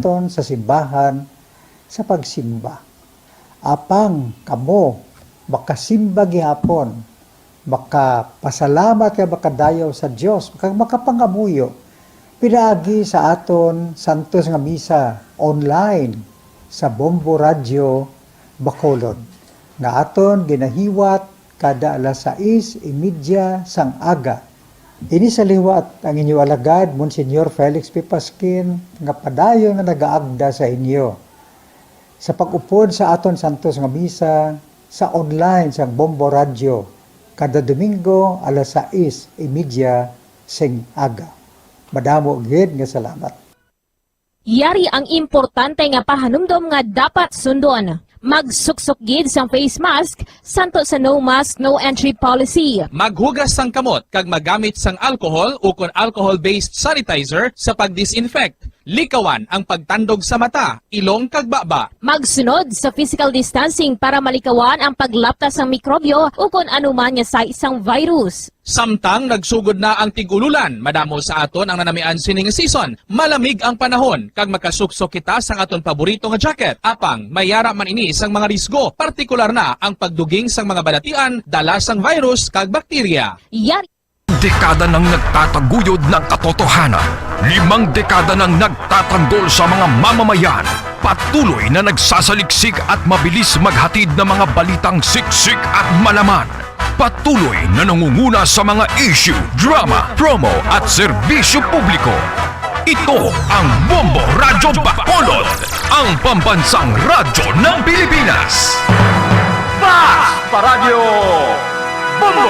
aton sa simbahan sa pagsimba. Apang kamo makasimba gihapon, makapasalamat kay makadayaw sa Dios, makapangamuyo. Pinaagi sa aton santos nga misa online sa Bombo Radio Bacolod. Nga aton ginahiwat kada alas 6:30 sang aga. Ini sa liwat ang inyo alagad, Monsignor Felix P. Pasquin, nga padayon nga nagaagda sa inyo. Sa pag-upod sa aton santos nga misa sa online sa Bombo Radio, kada Domingo alas 6:30 sing aga. Madamo gid nga salamat. Yari ang importante nga pahanumdom nga dapat sundon. Magsuksok gid sang face mask santo sa no mask no entry policy. Maghugas sang kamot kag magamit sang alcohol o kon alcohol-based sanitizer sa pag-disinfect. Likawan ang pagtandog sa mata, ilong kag baba. Magsunod sa physical distancing para malikawan ang paglaptas ng mikrobyo o kung anuman nga sa isang virus. Samtang nagsugod na ang tigululan, madamo sa aton ang nanamian sining season. Malamig ang panahon kag makasuksok kita sang aton paborito nga jacket. Apang mayara man ini sang mga risgo, partikular na ang pagduging sang mga balatian dala sang virus kag bakterya. Yari Dekada nang nagtataguyod ng katotohanan. 5 dekada nang nagtatanggol sa mga mamamayan. Patuloy na nagsasaliksik at mabilis maghatid ng mga balitang siksik at malaman. Patuloy na nangunguna sa mga issue, drama, promo at serbisyo publiko. Ito ang Bombo Radyo Bacolod, ang pambansang radyo ng Pilipinas. Fast Paradyo Bombo!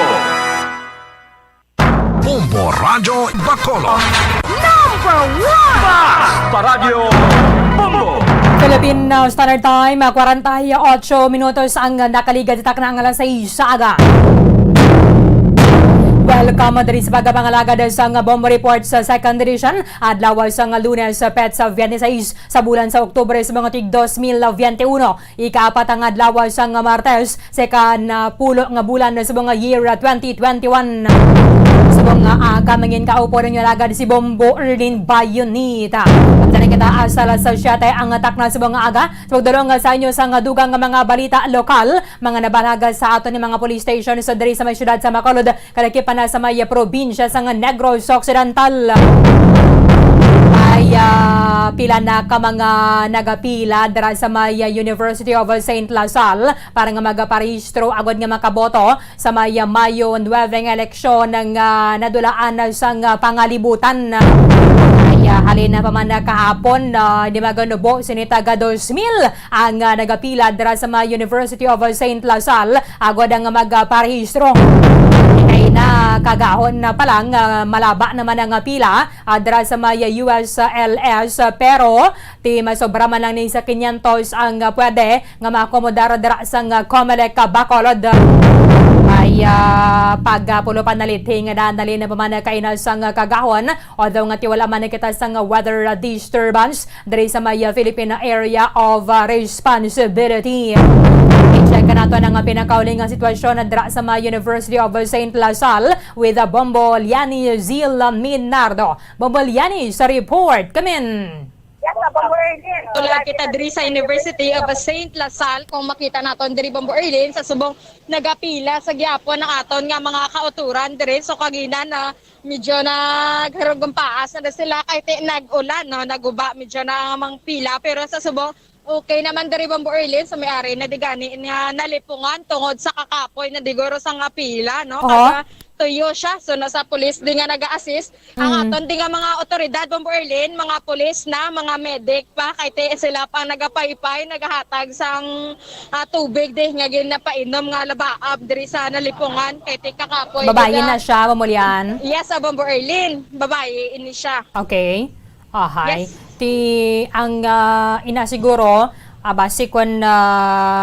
Bombo Radyo Bacolod. number 1! Fast Paradyo Bombo! Philippine Standard Time, 48 minutos ang nakaligad itak na ang alas 6 sa aga. Welcome diri sa pagkapangalagad sa Bombo Report sa 2nd edition. Adlaw sa Lunes, pet sa 26 sa bulan sa Oktubre sa mga tig 2021. Ikaapat ang adlaw sa Martes sa pulo nga bulan sa mga year 2021. Sa mga kamangin kaupo rin yung agad si Bombo Erlin Bayonita. At na kita asala sa siyate ang atak na sa mga aga. Sa pagdulong sa inyo sa dugang mga balita lokal, mga nabalaga sa ato ni mga police station sa diri sa may syudad sa Bacolod, kalakipan na sa may probinsya sa Negros Occidental. Ay pila na ka mga nagapila dara sa may University of St. Lasal para nga magaparehistro agad nga makaboto sa may Mayo 9 nga eleksyon ng nadulaan sa pangalibutan. Ay halin na pa man kahapon di maganubo sinitaga 2,000 ang nagapila dara sa may University of St. Lasal agad ang magaparehistro. Ay na kagahon na palang malaba naman ang pila dara sa may USLS pero ti masobra man lang ni sa 500 ang pwede nga makomodar dara sa Comelec Bacolod. Ay pagpulo panalithi nga danali na pamana kaina sang kagahon although nga tiwala man kita sang weather disturbance diri sa may Philippine Area of Responsibility. I-check na nato ang pinakauling sitwasyon dira sa may University of St. Lasal with Bombo Liani Zil Minardo. Bombo Liani sa report. Come in! Tulad kita diri sa University of St. Lasal, kung makita naton diri Bombo Erlin sa subong nagapila sa gyapon ng aton nga mga kauturan diri so kagina na medyo nagharugong paas na sila kahit nag-ulan no naguba medyo na mang pila pero sa subong okay naman diri Bombo Erlin sa may-ari na digani nga nalipungan tungod sa kakapoy na digoro sa nga pila no kaya tuyo siya so nasa pulis di nga naga-assist ang aton di nga mga otoridad Bombo Erlin mga pulis na mga medic pa kay sila pa nagapaypay nagahatag sang tubig di nga ginapainom nga labaab diri sa nalipungan kay kakapoy Babae na siya, Mamulyan? Yes, sa Bombo Erlin babae ini siya. Okay. Ahay. Yes. Ti ang ina siguro basi kun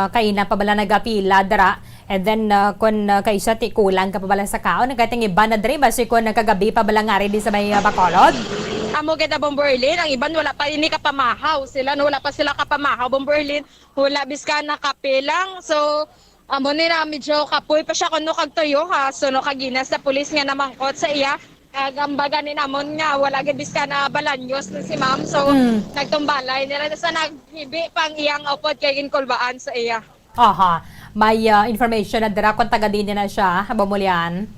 kaina pa bala nagapila dara and then kun kaisa ti kulang ka pa bala sa kaon nagating iba na diri basi kun kagabi pa bala ngari di sa may Bacolod. Amo gid Bombo Erlin ang iban wala pa ini kapamahaw sila no wala pa sila kapamahaw Bombo Erlin wala biska nakapilang so amo ni na medyo kapoy pa siya kuno kag tuyo ha so no kaginas sa pulis nga namangkot sa iya Ambaga ni namon nga wala gid biska na balanyos na si ma'am. So nagtumbalay nila sa naghibi pang iyang upod kay ginkulbaan sa iya. Aha. May information na dira kung taga din na siya, Bamulian.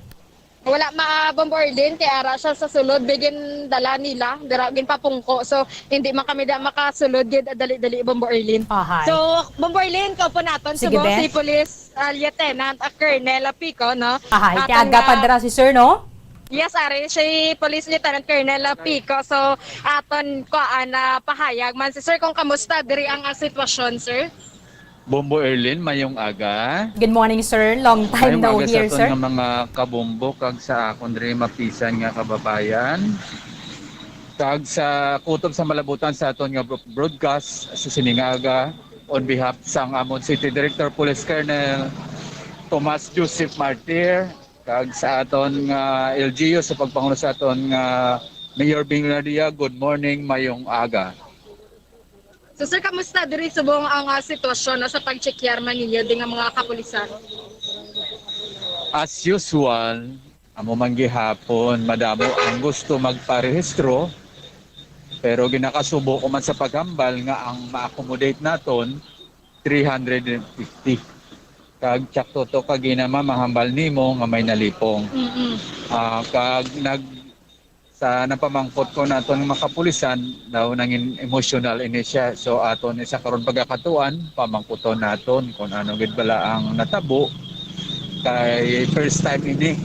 Wala ma-bombardin kay ara siya sa sulod bigin dala nila dira gin papungko. So hindi man kami da makasulod gid dali-dali bombarlin. Ahay. So bombarlin ko po naton Sige, subong be. si Police Lieutenant Colonel Pico no. Ahay, Aton tiaga nga- pa dira si sir, no? Yes, ari si Police Lieutenant Colonel Pico. So aton ko na pahayag man si sir kung kamusta diri ang sitwasyon sir. Bombo Erlin, mayong aga. Good morning, sir. Long time Mayong no aga here, sa sir. aton nga mga kabombo kag sa akon diri mapisan nga kababayan. Kag sa kutob sa malabutan sa aton nga broadcast sa siningaga on behalf sang amon City Director Police Colonel Tomas Joseph Martir kag sa aton nga LGU sa pagpangulo sa aton nga Mayor Bingladia, good morning, mayong aga. So sir, kamusta diri subong ang sitwasyon sa pag-checkyer man ninyo di nga mga kapulisan? As usual, amo man gihapon, madamo ang gusto magparehistro. Pero ginakasubo ko man sa paghambal nga ang ma-accommodate naton 350. Kag tsakto to kag ginama mahambal nimo nga may nalipong. Kag sa napamangkot ko naton nga makapulisan daw nangin emotional ini siya. So aton sa karon pagkakatuan pamangkuton naton kung ano gid bala ang natabo kay first time ini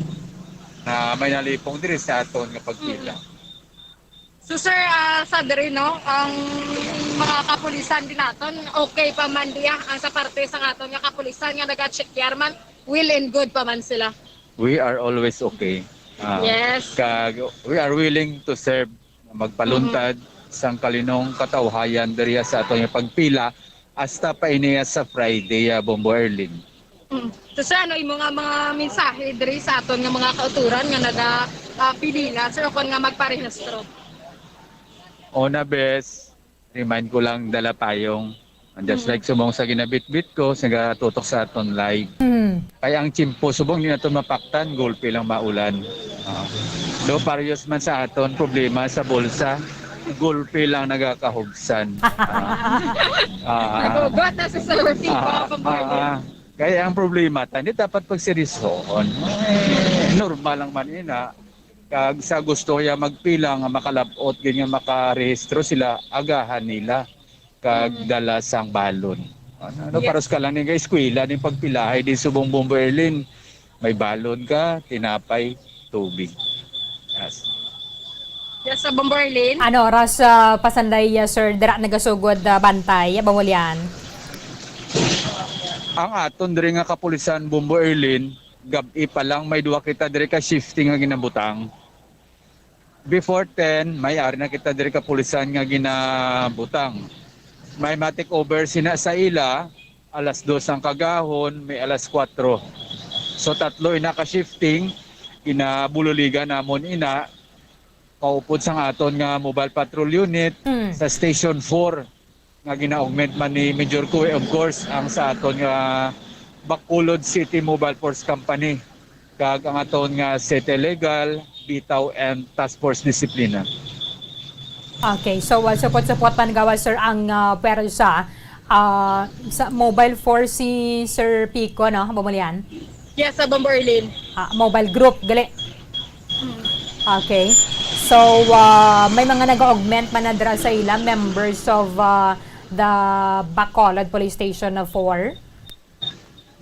na may nalipong diri sa aton nga pagpila. So sir, sa diri no, ang mga kapulisan din naton, okay pa man diya ang sa parte sa aton nga kapulisan nga naga-checkyer man, will and good pa man sila. We are always okay. Yes. Kag we are willing to serve, magpaluntad sang kalinong katawhayan diri sa aton nga pagpila hasta pa iniya sa Friday Bombo Erlin. So sir, ano imo nga mga mensahe diri sa aton nga mga kauturan nga naga-pilila sir kon nga magparehistro? Una bes, remind ko lang dala payong. And just like subong sa ginabit-bit ko, sa tutok sa aton live. Kaya ang chimpo, subong din natin mapaktan, gulpi lang maulan. Do parios man sa aton, problema sa bulsa, gulpi lang nagakahubsan. Nagugot na si Sir Pico pambarya. Kaya ang problema, hindi dapat pagsirisohon. Normal lang man ina. Kag sa gusto ya magpila nga makalabot, ganyan makarehistro sila, agahan nila. Kag dala sang balon. Ano paros ka lang ni guys, eskwela din pagpilahay din subong Bombo Erlin. May balon ka, tinapay, tubig. Yes. Yes, sa Bombarlin. Ano, oras pasanday, sir, dira nagasugod bantay, Bamulian. Ang aton diri nga kapulisan Bombo Erlin, gabi pa lang may duwa kita diri ka shifting nga ginabutang. Before 10, may ari na kita diri kapulisan nga ginabutang. May matik over sina sa ila, alas 2 ang kagahon, may alas 4. So tatlo ina ka shifting, inabululiga namon ina, kaupod sang aton nga mobile patrol unit sa station 4 nga gina-augment man ni Major Kuwe, of course, ang sa aton nga Bacolod City Mobile Force Company. Kag ang aton nga City Legal, Bitaw and Task Force Disiplina. Okay, so support pan gawa, sir, ang persa sa mobile force si Sir Pico, no, Bamulian? Yes, sa Bombarlin. Mobile group, gali. Okay. So, may mga nag-augment man na dira sa ila, members of the Bacolod Police Station 4.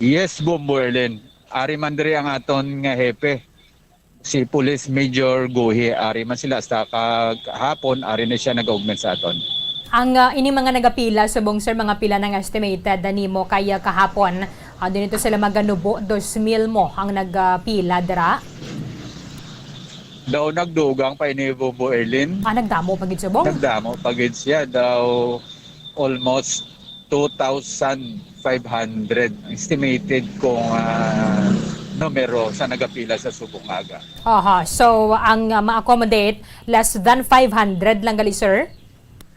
Yes, Bombo Erlin. Ari man diri ang aton nga hepe. Si Police Major Guhi, ari man sila sa kahapon, ari na siya nag-augment sa aton. Ang ini mga nagapila subong, sir, mga pila ng estimated nimo kaya kahapon, dinito sila maganubo 2,000 mo ang nagpila dira. Daw nagdugang pa ini Bombo Erlin. Nagdamo pagid subong. Nagdamo pagid siya daw almost 2,500 estimated kung numero sa nagapila sa subong aga. So ang ma-accommodate less than 500 lang gali, sir?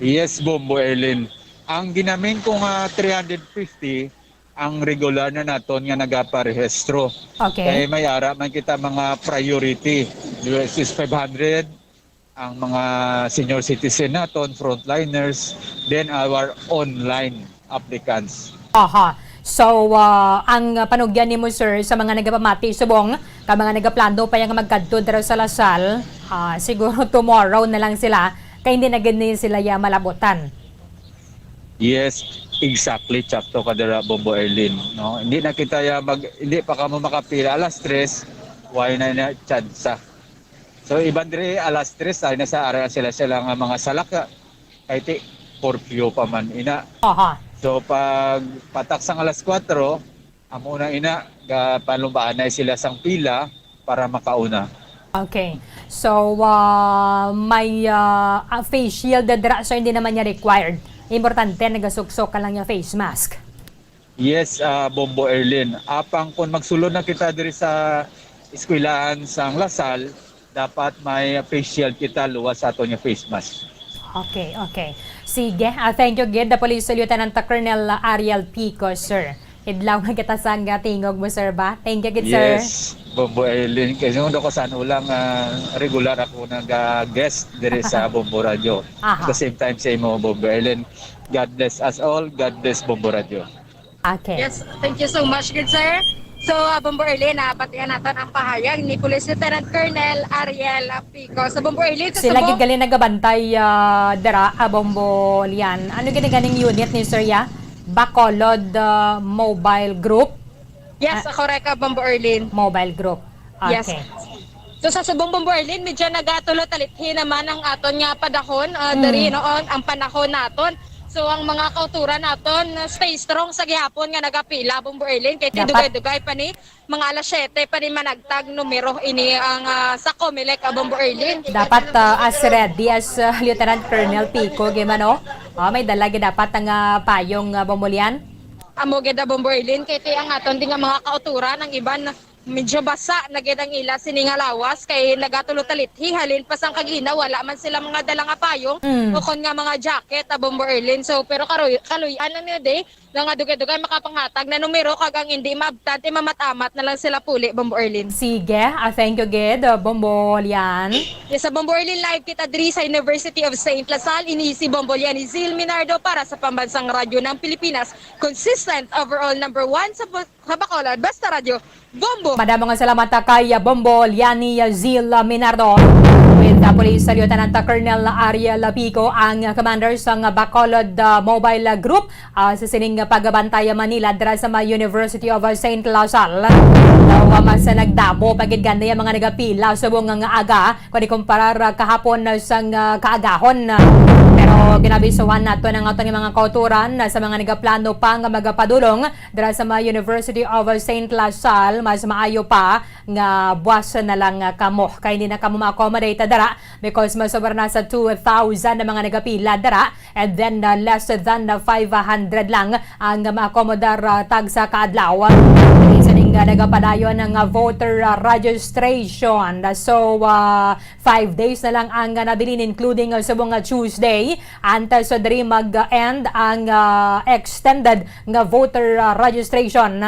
Yes, Bombo Erlin. Ang ginamin kong 350, ang regular na naton nga nagaparehistro. Okay. Kaya may ara man kita mga priority. US is 500, ang mga senior citizen naton, frontliners, then our online applicants. Aha. So, ang panugyan ni mo, sir, sa mga nagapamati subong, ka mga nagaplano pa yung magkadto daro sa Lasal, siguro tomorrow na lang sila, kaya hindi na ganyan sila malabutan. Yes, exactly, chapto kadara Bombo Erlin, no. Hindi na kita hindi pa kamo makapila alas 3, why na tsansa. So iban dire alas 3 ay nasa area sila nga mga salaka. Kay ti curfew pa man ina. Aha. So pag patak sang alas 4, amo na ina palumbaan na sila sang pila para makauna. Okay. So, may face shield dira, so hindi naman niya required. Importante, nagasuksok ka lang yung face mask. Yes, Bombo Erlin. Apang kung magsulod na kita diri sa eskwelahan sang Lasal, dapat may face shield kita luwas sa aton nga face mask. Okay, okay. Sige, thank you, Gid. The Police Lieutenant Colonel Ariel Pico, sir. Idlaw na kita sang tingog mo, sir, ba? Thank you, Gid, sir. Yes, Bombo Erlin. Kasi nung ko saan ulang regular ako nag-guest diri sa Bombo Radio. Aha. At the same time sa imo, Bombo Erlin. God bless us all. God bless Bombo Radio. Okay. Yes, thank you so much, good sir. So, Bombo Erlin, batian natin ang pahayag ni Police Lieutenant Colonel Ariel Pico. So, Bombo Erlin, sa Sila Subo, gid gali nagabantay dara Bombo Lian. Ano gid ganing unit ni Sir ya? Bacolod Mobile Group. yes, correct, Bombo Erlin. Mobile Group. Okay. Yes. So sa subong Bombo Erlin, medyo nagatulot-alithi naman ang aton nga padahon, dari noon ang panahon naton. So ang mga kauturan naton, stay strong sa gihapon nga nagapila Bombo Erlin, kay dugay-dugay pa ni mga alas 7 pa ni managtag numero ini ang sa Comelec Bombo Erlin. Dapat as ready as Lieutenant Colonel Pico gimano. May dalagi dapat ang payong Bomolian. Amo gid Bombo Erlin, kay ang aton di nga mga kauturan ang iban medyo basa na gid ang ila sininga lawas kay nagatulot-alithi halin pas ang kagina wala man sila mga dalang payong o kon nga mga jacket Bombo Erlin. So pero kaluyan lang niya day nga dugay-dugay makapanghatag na numero kag ang hindi maabtad mamatamat na lang sila puli Bombo Erlin. Sige, thank you, Gid. Bombolian. Yes, sa Bombo Erlin live kita diri sa University of St. Lasal, ini si Bombolian ni Zil Minardo para sa Pambansang Radyo ng Pilipinas. Consistent overall number 1 sa Bacolod, basta radyo, Bombo! Madamo nga salamat kay Bomboliani Zil Minardo. With the Police Lieutenant Colonel Ariel Pico, ang commander sa Bacolod Mobile Group sa sining pagbantay Manila dira sa University of St. Lasal. Mas nagdabo pagid ganda yung mga nagapila subong nga aga kung ikumparar kahapon sa kaagahon. Pero ginabisuhan nato ng ato mga kauturan sa mga nagaplano pa nga magapadulong dira sa University of St. Lasal, mas maayo pa nga buwas na lang kamo kay hindi na kamo ma-accommodate dara because mas sobra na sa 2,000 na mga nagapila dara and then less than 500 lang ang ma-accommodar tag sa kaadlaw. Isa ning nagapadayon ng voter registration. So 5 days na lang ang nabilin including subong Tuesday antes sa diri mag-end ang extended nga voter registration.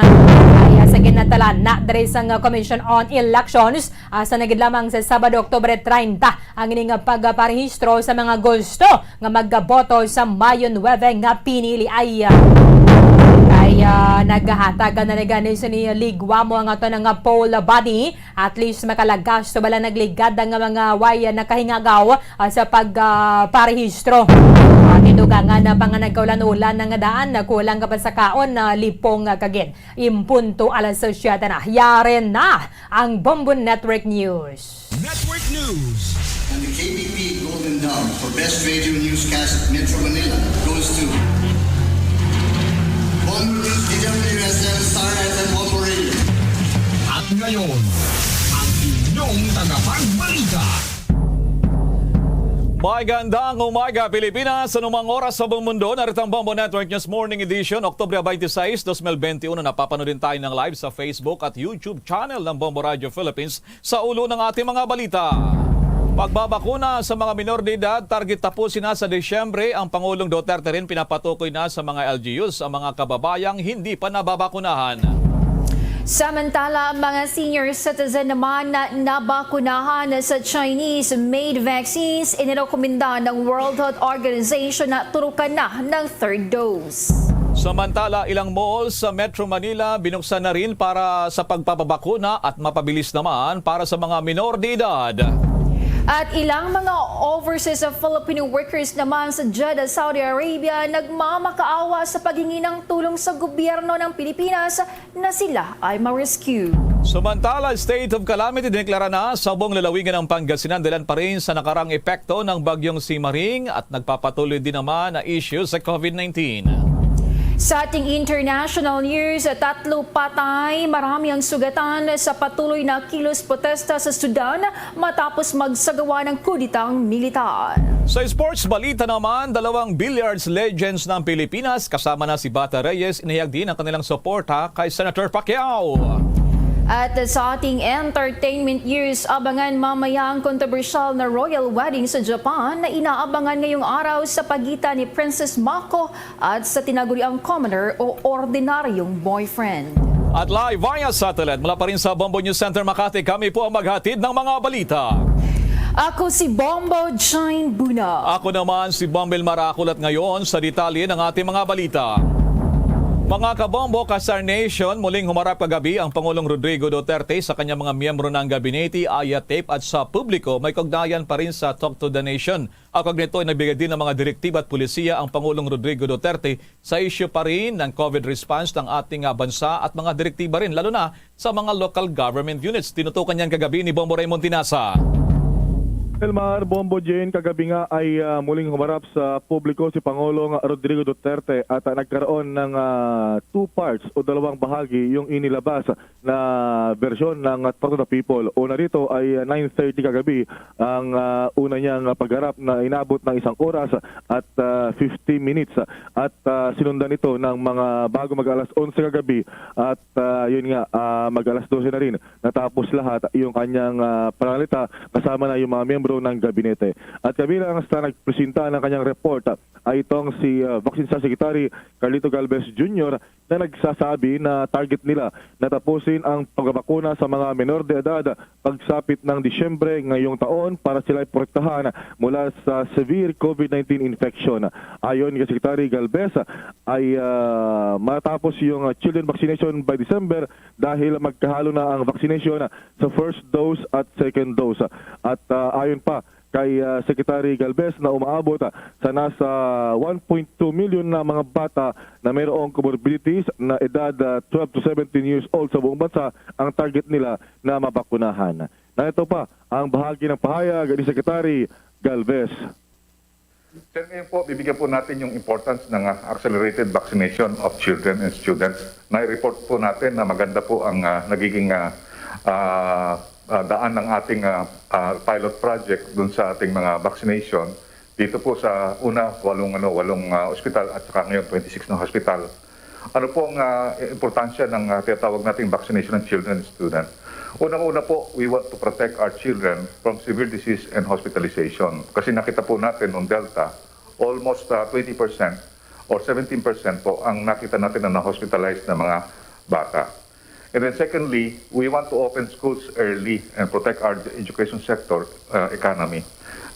Sa ginatalan na diri sa Commission on Elections sa nagid lamang sa Sabado, Oktubre 30 ang ining pagparehistro sa mga gusto nga magboto sa Mayo 9 nga pinili ay naghahatag na nagani sa ni ligwa mo ang ato nga poll body at least makalagas so bala nagligad ang mga way nakahingagaw sa pagparehistro. Tinugangan na pang nagkaulan-ulan ng daan na kulang ka pa sa kaon na lipong kagin. Impunto alas 7 na. Yaren na ang Bombo Network News. Network News. And the KBP Golden Dove for Best Radio Newscast Metro Manila goes to Bombo News DWSM Star FM Bombo Radio. At ngayon, ang inyong tagapagbalita. Magandang umaga Pilipinas, anumang oras sa buong mundo. Narito ang Bombo Network News Morning Edition, Oktubre 26, 2021. Napapanood din tayo ng live sa Facebook at YouTube channel ng Bombo Radio Philippines sa ulo ng ating mga balita. Pagbabakuna sa mga minor de edad, target tapusin na sa Disyembre. Ang Pangulong Duterte rin pinapatukoy na sa mga LGUs ang mga kababayang hindi pa nababakunahan. Samantala, ang mga senior citizen naman na nabakunahan sa Chinese-made vaccines, inirekomenda ng World Health Organization na turukan na ng third dose. Samantala, ilang malls sa Metro Manila binuksan na rin para sa pagpapabakuna at mapabilis naman para sa mga minor de edad. At ilang mga overseas Filipino workers naman sa Jeddah, Saudi Arabia, nagmamakaawa sa paghingi ng tulong sa gobyerno ng Pilipinas na sila ay ma-rescue. Samantala, state of calamity dineklara na sa buong lalawigan ng Pangasinan dahil pa rin sa nakarang epekto ng bagyong Simaring at nagpapatuloy din naman na issue sa COVID-19. Sa ating international news, 3 patay, marami ang sugatan sa patuloy na kilos protesta sa Sudan matapos magsagawa ng kuditang militar. Sa sports balita naman, 2 billiards legends ng Pilipinas kasama na si Bata Reyes inihayag din ang kanilang suporta kay Senator Pacquiao. At sa ating entertainment news, abangan mamaya ang kontrobersyal na royal wedding sa Japan na inaabangan ngayong araw sa pagitan ni Princess Mako at sa tinaguriang commoner o ordinaryong boyfriend. At live via satellite mula pa rin sa Bombo News Center Makati, kami po ang maghatid ng mga balita. Ako si Bombo Jane Buna. Ako naman si Bombel Maracul at ngayon sa detalye ng ating mga balita. Mga kabombo, Kasar Nation, muling humarap kagabi ang Pangulong Rodrigo Duterte sa kanyang mga miyembro ng gabinete, ayatip at sa publiko. May kaugnayan pa rin sa Talk to the Nation. Ang nito ay nagbigay din ng mga direktiba at pulisiya ang Pangulong Rodrigo Duterte sa issue pa rin ng COVID response ng ating bansa at mga direktiba rin, lalo na sa mga local government units. Tinutukan niyan kagabi ni Bombo Raymond Tinasa. Elmar, Bombo Jane, kagabi nga ay muling humarap sa publiko si Pangulong Rodrigo Duterte at nagkaroon ng 2 parts o 2 bahagi yung inilabas na versyon ng Talk to the People. Una rito ay 9:30 kagabi ang una niyang pagharap na inabot ng 1 oras at 50 minutes at sinundan ito ng mga bago mag-alas 11 kagabi at yun nga mag-alas 12 na rin. Natapos lahat yung kanyang panalita kasama na yung mga miyembro ng gabinete. At kabilang sa nagpresenta ng kanyang report ay itong si Vaccine Secretary Carlito Galvez Jr. na nagsasabi na target nila na tapusin ang pagbabakuna sa mga menor de edad pagsapit ng Disyembre ngayong taon para sila protektahan mula sa severe COVID-19 infection. Ayon kay Secretary Galvez ay matapos yung children vaccination by December dahil magkahalo na ang vaccination sa first dose at second dose. At ayon pa kay Secretary Galvez na umaabot sa nasa 1.2 million na mga bata na mayroong comorbidities na edad 12 to 17 years old sa buong bansa ang target nila na mabakunahan. Narito pa ang bahagi ng pahayag ni Secretary Galvez. Sir, ngayon po, bibigyan po natin yung importance ng accelerated vaccination of children and students. Na-report po natin na maganda po ang nagiging daan ng ating pilot project dun sa ating mga vaccination. Dito po sa una, 8 ospital at saka ngayon 26 na hospital. Ano po ang importansya ng tinatawag nating vaccination ng children and students? Unang-una po, we want to protect our children from severe disease and hospitalization. Kasi nakita po natin noong Delta, almost 20% or 17% po ang nakita natin na na-hospitalized na mga bata. And then secondly, we want to open schools early and protect our education sector economy.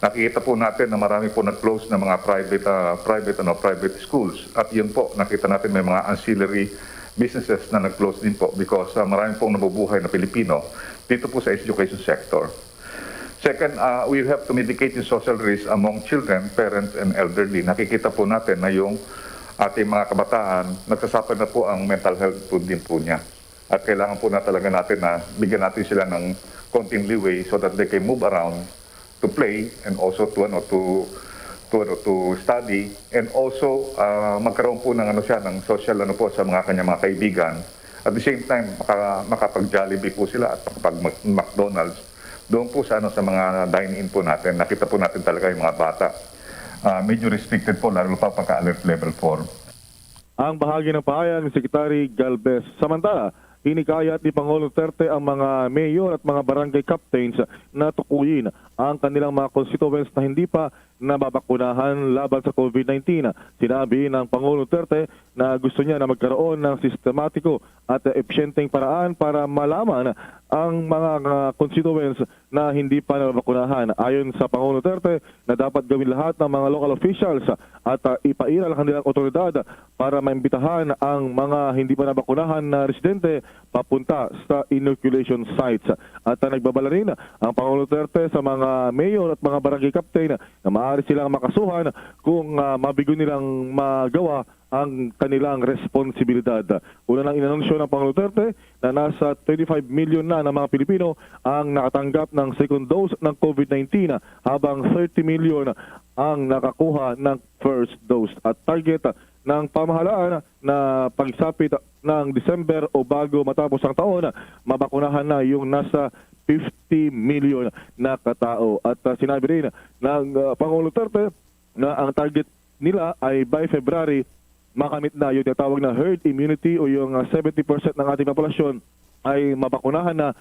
Nakikita po natin na marami po nag-close na mga private schools. At yun po, nakita natin may mga ancillary businesses na nag-close din po because marami pong nabubuhay na Pilipino dito po sa education sector. Second, we have to mitigate yung social risk among children, parents, and elderly. Nakikita po natin na yung ating mga kabataan, nagsasuffer na po ang mental health po din po niya. At kailangan po na talaga natin na bigyan natin sila ng konting leeway so that they can move around to play and also to study and also magkaroon po ng ng social sa mga kanyang mga kaibigan. At the same time, makapag-Jollibee po sila at makapag-McDonald's. Doon po sa mga dine-in po natin, nakita po natin talaga yung mga bata. Medyo restricted po, lalo pa pagka-alert level 4. Ang bahagi ng pahayag ni Secretary Galvez. Samantala, hinikayat ni Pangulong Duterte ang mga mayor at mga barangay captains na tukuyin ang kanilang mga constituents na hindi pa nababakunahan laban sa COVID-19. Sinabi ng Pangulong Duterte na gusto niya na magkaroon ng sistematiko at epesyenteng paraan para malaman ang mga constituents na hindi pa nababakunahan. Ayon sa Pangulong Duterte na dapat gawin lahat ng mga local officials at ipairal ang kanilang otoridad para maimbitahan ang mga hindi pa nabakunahan na residente papunta sa inoculation sites. At nagbabala rin ang Pangulong Duterte sa mga mayor at mga barangay captain na maaari silang makasuhan kung mabigo nilang magawa ang kanilang responsibilidad. Una nang inanunsyo ng Pangulong Duterte na nasa 25 million na ng mga Pilipino ang nakatanggap ng second dose ng COVID-19 habang 30 million ang nakakuha ng first dose. At target ng pamahalaan na pagsapit ng December o bago matapos ang taon, mabakunahan na yung nasa 50 million na katao. At sinabi rin ng Pangulong Duterte na ang target nila ay by February makamit na yung tinatawag na herd immunity o yung 70% ng ating populasyon ay mabakunahan na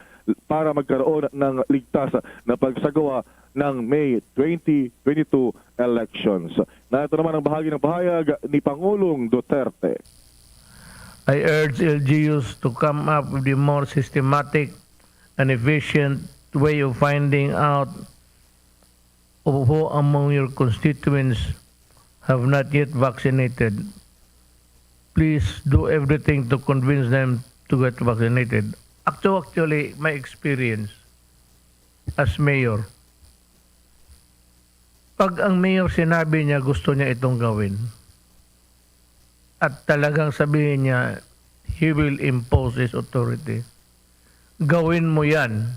para magkaroon ng ligtas na pagsagawa ng May 2022 elections. Na ito naman ang bahagi ng pahayag ni Pangulong Duterte. I urge LGUs to come up with a more systematic and efficient way of finding out who among your constituents have not yet vaccinated. Please do everything to convince them to get vaccinated. Actually, my experience as mayor, pag ang mayor sinabi niya gusto niya itong gawin, at talagang sabihin niya, he will impose his authority, gawin mo yan.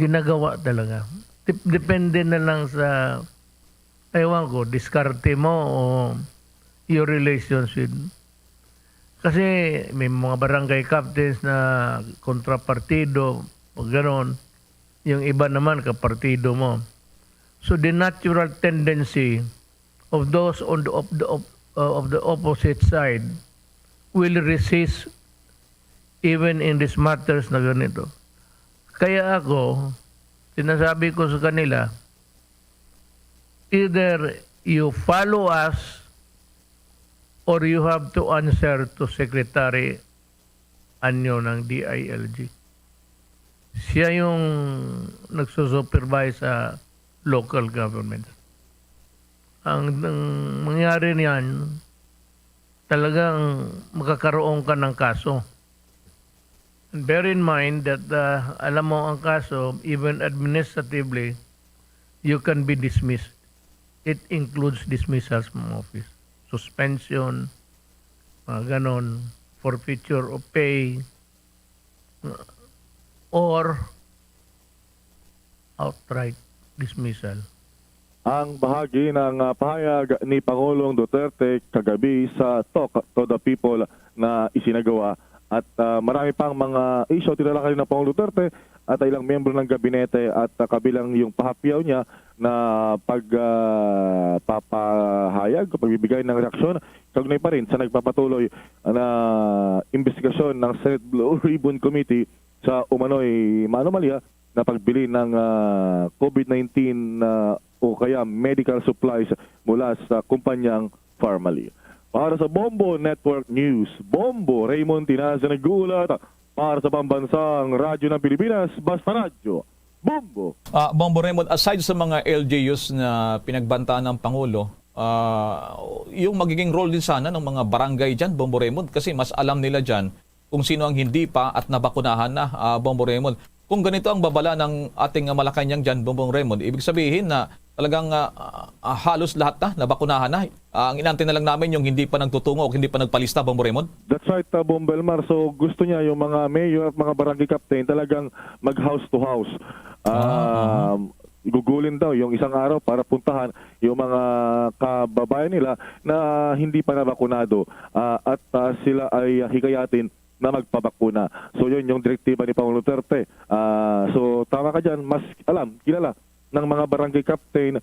Ginagawa talaga. Depende na lang sa, ewan ko, diskarte mo o your relations with. Kasi may mga barangay captains na kontrapartido o gano'n. Yung iba naman kapartido mo. So the natural tendency of those on the opposite side will resist even in these matters na ganito. Kaya ako, sinasabi ko sa kanila, either you follow us or you have to answer to Secretary Anyo ng DILG. Siya yung nagsusupervise sa local government. Ang mangyari niyan, talagang makakaroon ka ng kaso. And bear in mind that alam mo ang kaso, even administratively, you can be dismissed. It includes dismissals from office. Suspension, ganon, forfeiture of pay, or outright dismissal. Ang bahagi ng pahayag ni Pangulong Duterte kagabi sa Talk to the People na isinagawa. At marami pang mga issue tinalakay ng Pangulong Duterte at ilang miyembro ng gabinete at kabilang yung pahapyaw niya na pagpapahayag, pagbibigay ng reaksyon, kaugnay pa rin sa nagpapatuloy na investigasyon ng Senate Blue Ribbon Committee sa umano'y anomalya na pagbili ng COVID-19 o kaya medical supplies mula sa kumpanyang Pharmaly. Para sa Bombo Network News, Bombo Raymond Tinaza nag-uulat para sa pambansang radyo ng Pilipinas, Basta Radyo. Bombo! Bombo Raymond, aside sa mga LGUs na pinagbantaan ng Pangulo, yung magiging role din sana ng mga barangay dyan, Bombo Raymond, kasi mas alam nila dyan kung sino ang hindi pa at nabakunahan na, Bombo Raymond. Kung ganito ang babala ng ating Malacanang dyan, Bombo Raymond, ibig sabihin na talagang halos lahat na nabakunahan na. Ang inantay na lang namin yung hindi pa nagtutungo o hindi pa nagpalista, Bombo Raymond. That's right, Bombo Elmar. So gusto niya yung mga mayor at mga barangay captain talagang mag-house to house. Gugulin daw yung isang araw para puntahan yung mga kababayan nila na hindi pa nabakunado at sila ay hikayatin na magpabakuna. So yun yung direktiba ni Pangulong Duterte. So tama ka dyan, mas kilala ng mga barangay captain,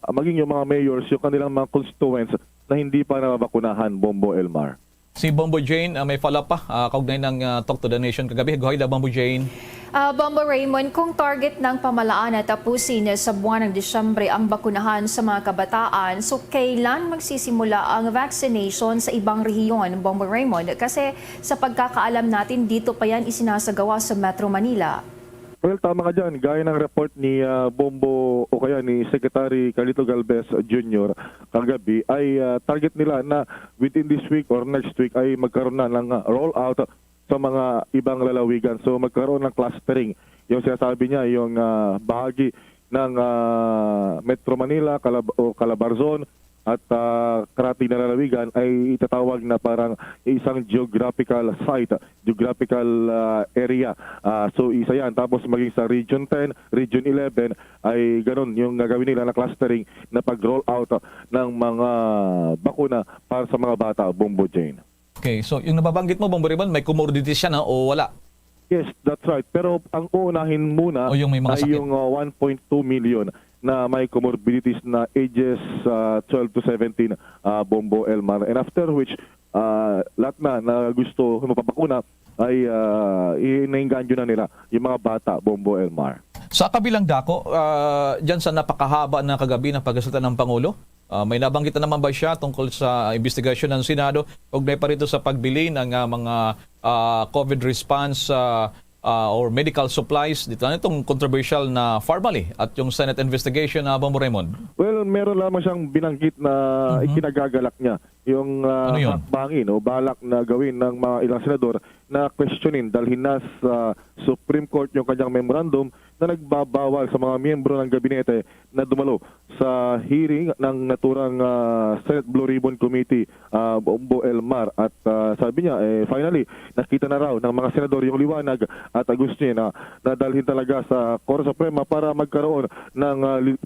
maging yung mga mayors, yung kanilang mga constituents na hindi pa nabakunahan, Bombo Elmar. Si Bombo Jane, may follow-up pa kaugnay ng Talk to the Nation kagabi. Go ahead, Bombo Jane. Bombo Raymond, kung target ng pamalaan na tapusin sa buwan ng Disyembre ang bakunahan sa mga kabataan, so kailan magsisimula ang vaccination sa ibang rehiyon, Bombo Raymond? Kasi sa pagkakaalam natin, dito pa yan isinasagawa sa Metro Manila. Well, tama ka dyan. Gaya ng report ni Bombo o kaya ni Secretary Carlito Galvez Jr. kagabi ay target nila na within this week or next week ay magkaroon na ng rollout sa mga ibang lalawigan. So magkaroon ng clustering. Yung sinasabi niya, yung bahagi ng Metro Manila o Calabarzon at karating na lalawigan ay itatawag na parang isang geographical site, geographical area. So isa yan. Tapos maging sa Region 10, Region 11 ay ganun yung gagawin nila na clustering na pag-roll out ng mga bakuna para sa mga bata, Bombo Jane. Okay, so yung nababanggit mo, Bombo Raymond, may comorbidities siya na o wala? Yes, that's right. Pero ang uunahin muna O yung may mga ay sakit. yung 1.2 million na may comorbidities na ages 12 to 17, Bombo Elmar. And after which, lahat na gusto mapapakuna ay inaingganyo na nila yung mga bata, Bombo Elmar. Sa kabilang dako, dyan sa napakahaba na kagabi ng pagkasalita ng Pangulo, may nabanggit na naman ba siya tungkol sa investigasyon ng Senado ugnay pa rito sa pagbili ng mga COVID response or medical supplies dito na itong controversial na Pharmally at yung Senate investigation na Bombo Raymond? Well, meron lamang siyang binanggit na ikinagagalak niya yung Ano yun? hakbangin o balak na gawin ng mga ilang senador na questionin dalhin na sa Supreme Court yung kanyang memorandum na nagbabawal sa mga miyembro ng gabinete na dumalo sa hearing ng naturang Senate Blue Ribbon Committee, Bombo Elmar. At sabi niya, finally, nakita na raw ng mga senador yung liwanag at gusto niya na dalhin talaga sa Korte Suprema para magkaroon ng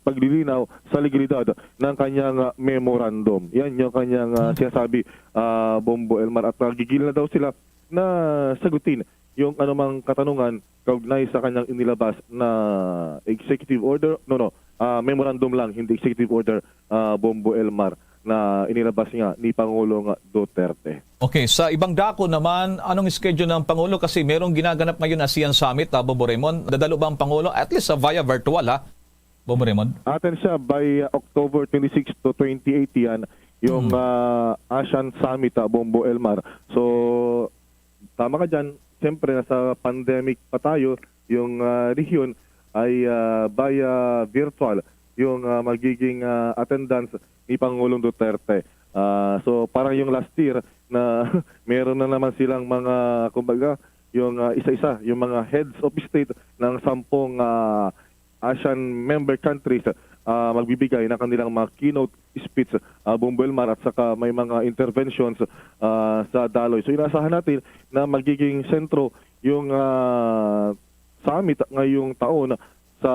paglilinaw sa legalidad ng kanyang memorandum. Yan yung kanyang sinasabi, Bombo Elmar. At gigil na daw sila na sagutin yung anumang katanungan kaugnay sa kanyang inilabas na executive order, memorandum lang, hindi executive order, Bombo Elmar, na inilabas niya ni Pangulong Duterte. Okay, sa ibang dako naman, anong schedule ng Pangulo? Kasi merong ginaganap ngayon na ASEAN Summit, Bombo Raymond. Dadalo ba ang Pangulo? At least via virtual, Bombo Raymond? Atin siya by October 26 to 28 yan, yung ASEAN Summit, Bombo Elmar. So, tama ka dyan. Siyempre, nasa pandemic pa tayo, yung rehiyon ay via virtual yung magiging attendance ni Pangulong Duterte. So parang yung last year na meron na naman silang mga, kumbaga, yung isa-isa, yung mga heads of state ng 10 ASEAN member countries magbibigay ng kanilang mga keynote speech, Bombo Elmar, at saka may mga interventions sa daloy. So inasahan natin na magiging sentro yung summit ngayong taon sa,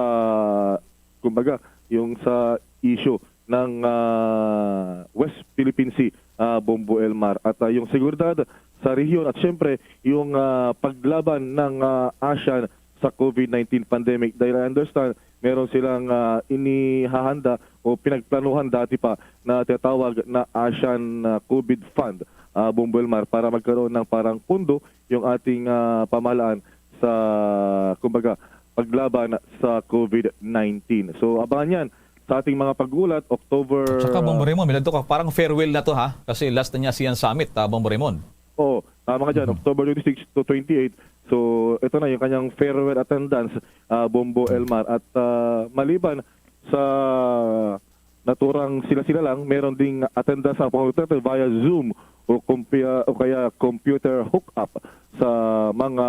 kumbaga, yung sa issue ng West Philippine Sea, Bombo Elmar, at yung seguridad sa rehiyon at syempre yung paglaban ng ASEAN sa COVID-19 pandemic. Dahil I understand meron silang inihahanda o pinagplanuhan dati pa na tinatawag na ASEAN COVID Fund, Bombo Elmar, para magkaroon ng parang pundo yung ating pamahalaan sa, kumbaga, paglaban sa COVID-19. So abangan yan sa ating mga paggulat, October... Saka Bombo Raymond, milado ka, parang farewell na to kasi last na niya ASEAN Summit, Bombo Raymond. Oo, tama ka dyan, October 26 to 28. So ito na yung kanyang farewell attendance, Bombo Elmar. At maliban sa naturang sila-sila lang, meron ding attendance sa Pangulong Duterte via Zoom o kaya computer hookup sa mga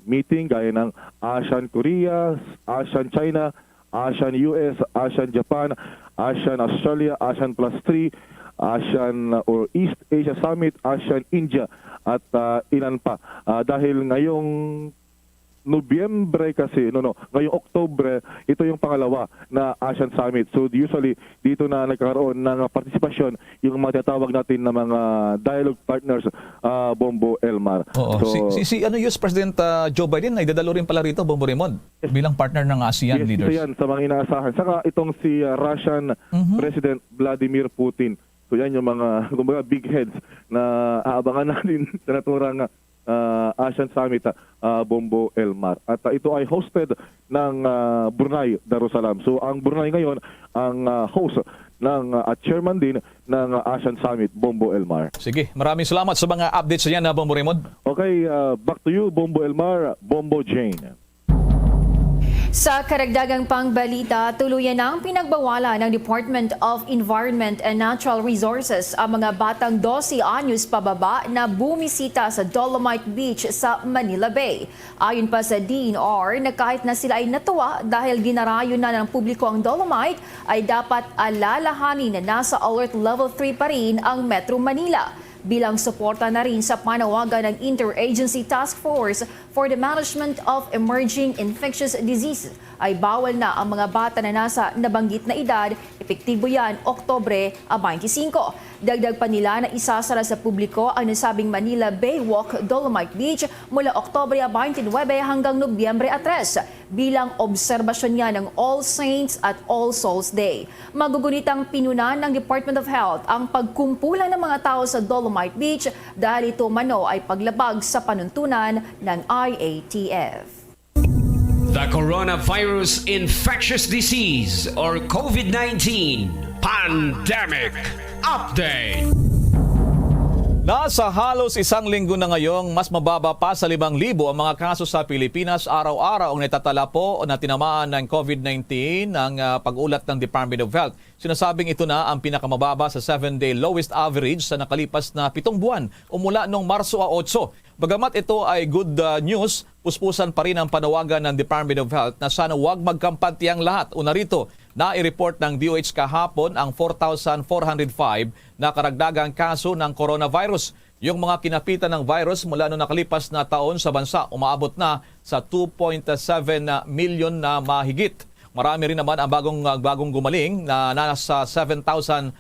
meeting gaya ng ASEAN Korea, ASEAN China, ASEAN US, ASEAN Japan, ASEAN Australia, ASEAN Plus 3, ASEAN or East Asia Summit, ASEAN India, at ilan pa. Dahil ngayong Nobyembre kasi, ngayong Oktubre, ito yung pangalawa na ASEAN Summit. So usually, dito na nagkaroon ng partisipasyon yung mga tatawag natin na mga dialogue partners, Bombo Elmar. Oo. So, si US President Joe Biden ay dadalo rin pala rito, Bombo Raymond, bilang partner ng ASEAN yes, leaders. Isa yan sa mga inaasahan. Saka itong si Russian President Vladimir Putin So yan yung mga kumbaga big heads na aabangan natin sa naturang ASEAN Summit, Bombo Elmar. At ito ay hosted ng Brunei Darussalam. So ang Brunei ngayon ang host ng at chairman din ng ASEAN Summit, Bombo Elmar. Sige, maraming salamat sa mga updates niyan na Bombo Raymond. Okay, back to you, Bombo Elmar, Bombo Jane. Sa karagdagang pangbalita, tuluyan ang pinagbawalan ng Department of Environment and Natural Resources ang mga batang 12 anyos pababa na bumisita sa Dolomite Beach sa Manila Bay. Ayon pa sa DENR na kahit na sila ay natuwa dahil ginarayo na ng publiko ang Dolomite, ay dapat alalahanin na nasa alert level 3 pa rin ang Metro Manila. Bilang suporta na rin sa panawagan ng Interagency Task Force for the Management of Emerging Infectious Diseases, ay bawal na ang mga bata na nasa nabanggit na edad. Epektibo yan Oktubre 25. Dagdag pa nila na isasara sa publiko ang nasabing Manila Bay Walk Dolomite Beach mula Oktubre 29 hanggang Nobyembre 3 bilang obserbasyon niya ng All Saints at All Souls Day. Magugunitang pinunan ng Department of Health ang pagkumpulan ng mga tao sa Dolomite Beach dahil ito mano ay paglabag sa panuntunan ng IATF. The Coronavirus Infectious Disease or COVID-19 Pandemic Update. Nasa halos isang linggo na ngayong mas mababa pa sa 5,000 ang mga kaso sa Pilipinas. Araw-araw ang natatala po na tinamaan ng COVID-19 ng pag-ulat ng Department of Health. Sinasabing ito na ang pinakamababa sa 7-day lowest average sa nakalipas na 7 buwan o mula noong Marso 8. Bagamat ito ay good news, puspusan pa rin ang panawagan ng Department of Health na sana huwag magkampante ang lahat. Una rito, na-report ng DOH kahapon ang 4,405 na karagdagang kaso ng coronavirus. Yung mga kinapitan ng virus mula noong nakalipas na taon sa bansa, umaabot na sa 2.7 million na mahigit. Marami rin naman ang bagong gumaling na nasa 7,561.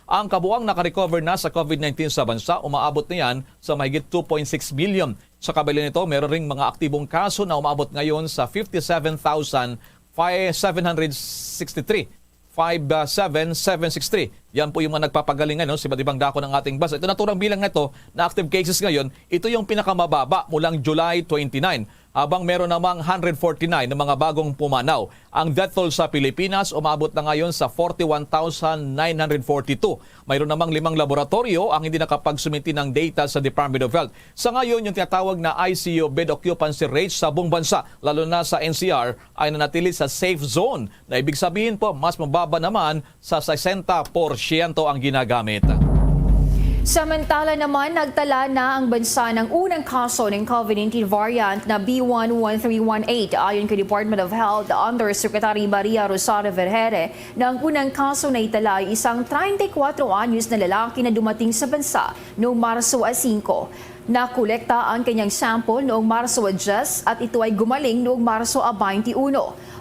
Ang kabuang nakarecover na sa COVID-19 sa bansa, umaabot na yan sa mahigit 2.6 million. Sa kabila nito, meron ring mga aktibong kaso na umaabot ngayon sa 57,763. Yan po yung mga nagpapagaling ngayon sa iba't ibang dako ng ating bansa. Ito naturang bilang nito na active cases ngayon, ito yung pinakamababa mulang July 29. Habang meron namang 149 na mga bagong pumanaw. Ang death toll sa Pilipinas umabot na ngayon sa 41,942. Mayroon namang 5 laboratorio ang hindi nakapagsumiti ng data sa Department of Health. Sa ngayon, yung tinatawag na ICU bed occupancy rate sa buong bansa, lalo na sa NCR, ay nanatili sa safe zone. Na ibig sabihin po, mas mababa naman sa 60% ang ginagamit. Samantala naman, nagtala na ang bansa ng unang kaso ng COVID-19 variant na B11318 ayon kay Department of Health Undersecretary Maria Rosario Vergere. Ng unang kaso na itala ay isang 34 anyos na lalaki na dumating sa bansa noong Marso 5. Nakolekta ang kanyang sample noong Marso 10 at ito ay gumaling noong Marso 21.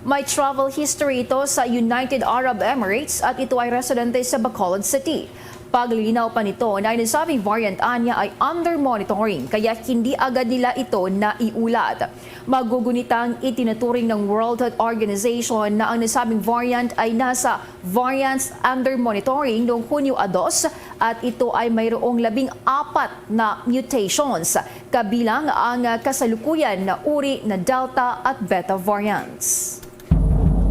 May travel history ito sa United Arab Emirates at ito ay residente sa Bacolod City. Paglilinaw pa nito na nasabing variant anya ay under monitoring kaya hindi agad nila ito naiulat. Magugunitang itinuturing ng World Health Organization na ang nasabing variant ay nasa variants under monitoring noong Hunyo 2 at ito ay mayroong 14 na mutations kabilang ang kasalukuyan na uri na Delta at Beta variants.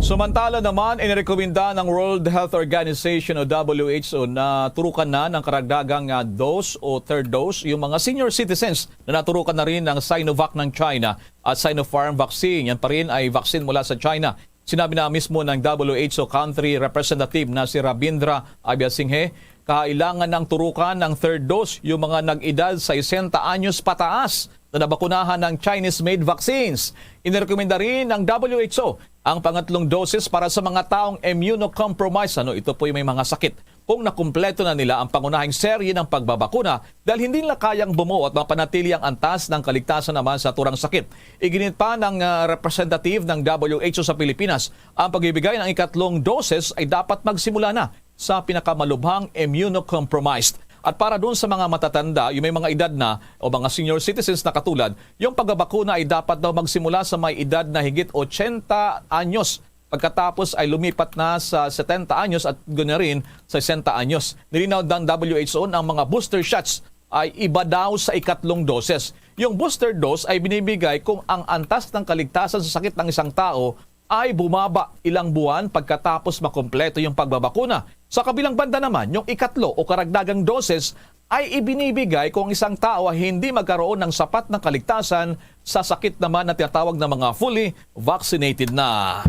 Samantala naman, inirekomenda ng World Health Organization o WHO na turukan na ng karagdagang dose o third dose yung mga senior citizens na naturukan na rin ng Sinovac ng China at Sinopharm vaccine. Yan pa rin ay vaccine mula sa China. Sinabi na mismo ng WHO country representative na si Rabindra Abiasinghe, kailangan ng turukan ng third dose yung mga nag-edad sa 60 anyos pataas na nabakunahan ng Chinese-made vaccines. Inirekomenda rin ng WHO ang pangatlong doses para sa mga taong immunocompromised. Ito po yung may mga sakit. Kung nakumpleto na nila ang pangunahing serye ng pagbabakuna dahil hindi nila kayang bumuo at mapanatili ang antas ng kaligtasan naman sa turang sakit. Iginit pa ng representative ng WHO sa Pilipinas, ang pagbibigay ng ikatlong doses ay dapat magsimula na sa pinakamalubhang immunocompromised. At para doon sa mga matatanda, yung may mga edad na o mga senior citizens na katulad, yung pagbabakuna ay dapat daw magsimula sa may edad na higit 80 anyos. pagkatapos ay lumipat na sa 70 anyos at ganoon rin sa 60 anyos. Nilinaw ng WHO na ang mga booster shots ay iba daw sa ikatlong doses. Yung booster dose ay binibigay kung ang antas ng kaligtasan sa sakit ng isang tao ay bumaba ilang buwan pagkatapos makumpleto yung pagbabakuna. Sa kabilang banda naman, yung ikatlo o karagdagang doses ay ibinibigay kung isang tao ay hindi magkaroon ng sapat na kaligtasan sa sakit naman na tinatawag na mga fully vaccinated na.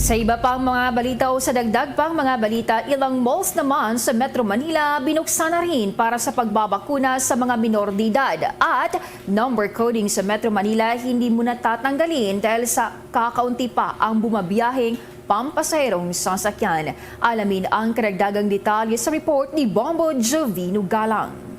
Sa iba pang mga balita o sa dagdag pang mga balita, ilang malls naman sa Metro Manila binuksan na rin para sa pagbabakuna sa mga minor de edad. At number coding sa Metro Manila hindi muna tatanggalin dahil sa kakaunti pa ang bumabiyaheng pampasaherong sasakyan. Alamin ang karagdagang detalye sa report ni Bombo Jovino Galang.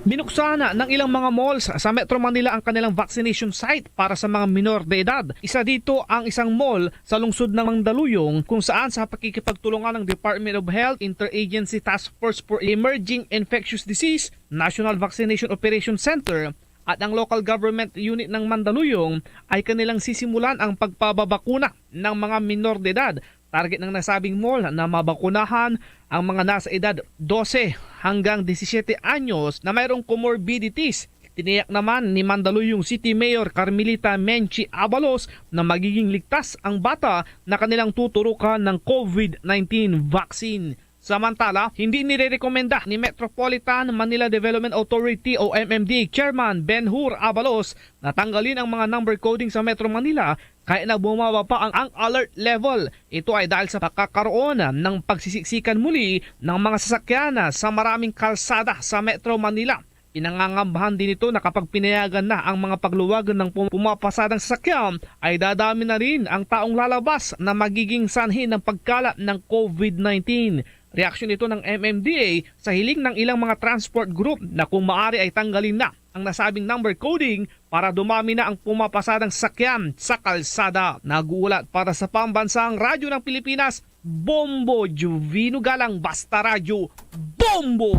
Binuksan ng ilang mga malls sa Metro Manila ang kanilang vaccination site para sa mga minor de edad. Isa dito ang isang mall sa lungsod ng Mandaluyong kung saan sa pakikipagtulungan ng Department of Health, Interagency Task Force for Emerging Infectious Disease, National Vaccination Operation Center at ang local government unit ng Mandaluyong ay kanilang sisimulan ang pagpababakuna ng mga minor de edad. Target ng nasabing mall na mabakunahan ang mga nasa edad 12 hanggang 17 anyos na mayroong comorbidities. Tiniyak naman ni Mandaluyong City Mayor Carmelita Menchi Abalos na magiging ligtas ang bata na kanilang tuturukan ng COVID-19 vaccine. Samantala, hindi nirerekomenda ni Metropolitan Manila Development Authority o MMDA Chairman Ben-Hur Abalos na tanggalin ang mga number coding sa Metro Manila kahit na bumaba pa ang alert level. Ito ay dahil sa pagkakaroon ng pagsisiksikan muli ng mga sasakyan sa maraming kalsada sa Metro Manila. Pinangangambahan din ito na kapag pinayagan na ang mga pagluwagan ng pumapasadang sasakyan ay dadami na rin ang taong lalabas na magiging sanhi ng pagkalat ng COVID-19. Reaksyon ito ng MMDA sa hiling ng ilang mga transport group na kung maaari ay tanggalin na ang nasabing number coding para dumami na ang pumapasadang sasakyan sa kalsada. Nag-uulat para sa Pambansang Radyo ng Pilipinas, Bombo Jovino Galang, Basta Radyo, Bombo!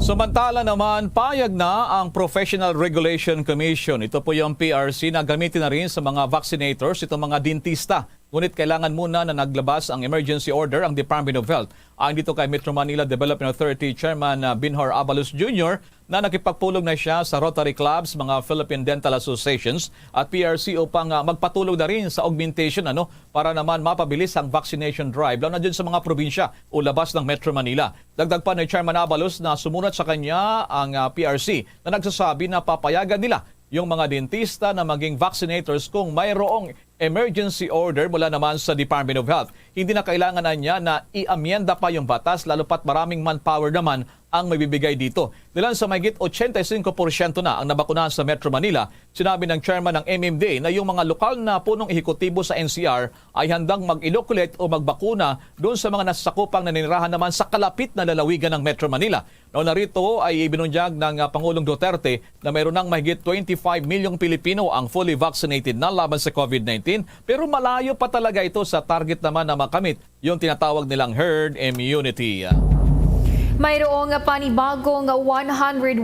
Samantala naman, payag na ang Professional Regulation Commission. Ito po yung PRC na gamitin na rin sa mga vaccinators, itong mga dentista. Ngunit kailangan muna na naglabas ang emergency order ang Department of Health. Ayon dito kay Metro Manila Development Authority Chairman Binhor Abalos Jr. na nakipagpulong na siya sa Rotary Clubs, mga Philippine Dental Associations at PRC upang magpatulong na rin sa augmentation para naman mapabilis ang vaccination drive lalo na dyan sa mga probinsya o labas ng Metro Manila. Dagdag pa ni Chairman Abalos na sumunod sa kanya ang PRC na nagsasabi na papayagan nila yung mga dentista na maging vaccinators kung mayroong emergency order mula naman sa Department of Health. Hindi na kailangan na niya na i-amyenda pa yung batas lalo pat maraming manpower naman ang magbibigay dito. Nilan sa mahigit 85% na ang nabakunahan sa Metro Manila, sinabi ng chairman ng MMDA na yung mga lokal na punong ehekutibo sa NCR ay handang mag-inoculate o magbakuna doon sa mga nasasakupang naninirahan naman sa kalapit na lalawigan ng Metro Manila. Noon narito ay ibinunyag ng Pangulong Duterte na mayroon ng mahigit 25 milyong Pilipino ang fully vaccinated na laban sa COVID-19 pero malayo pa talaga ito sa target naman na makamit yung tinatawag nilang herd immunity. Mayroong panibagong 101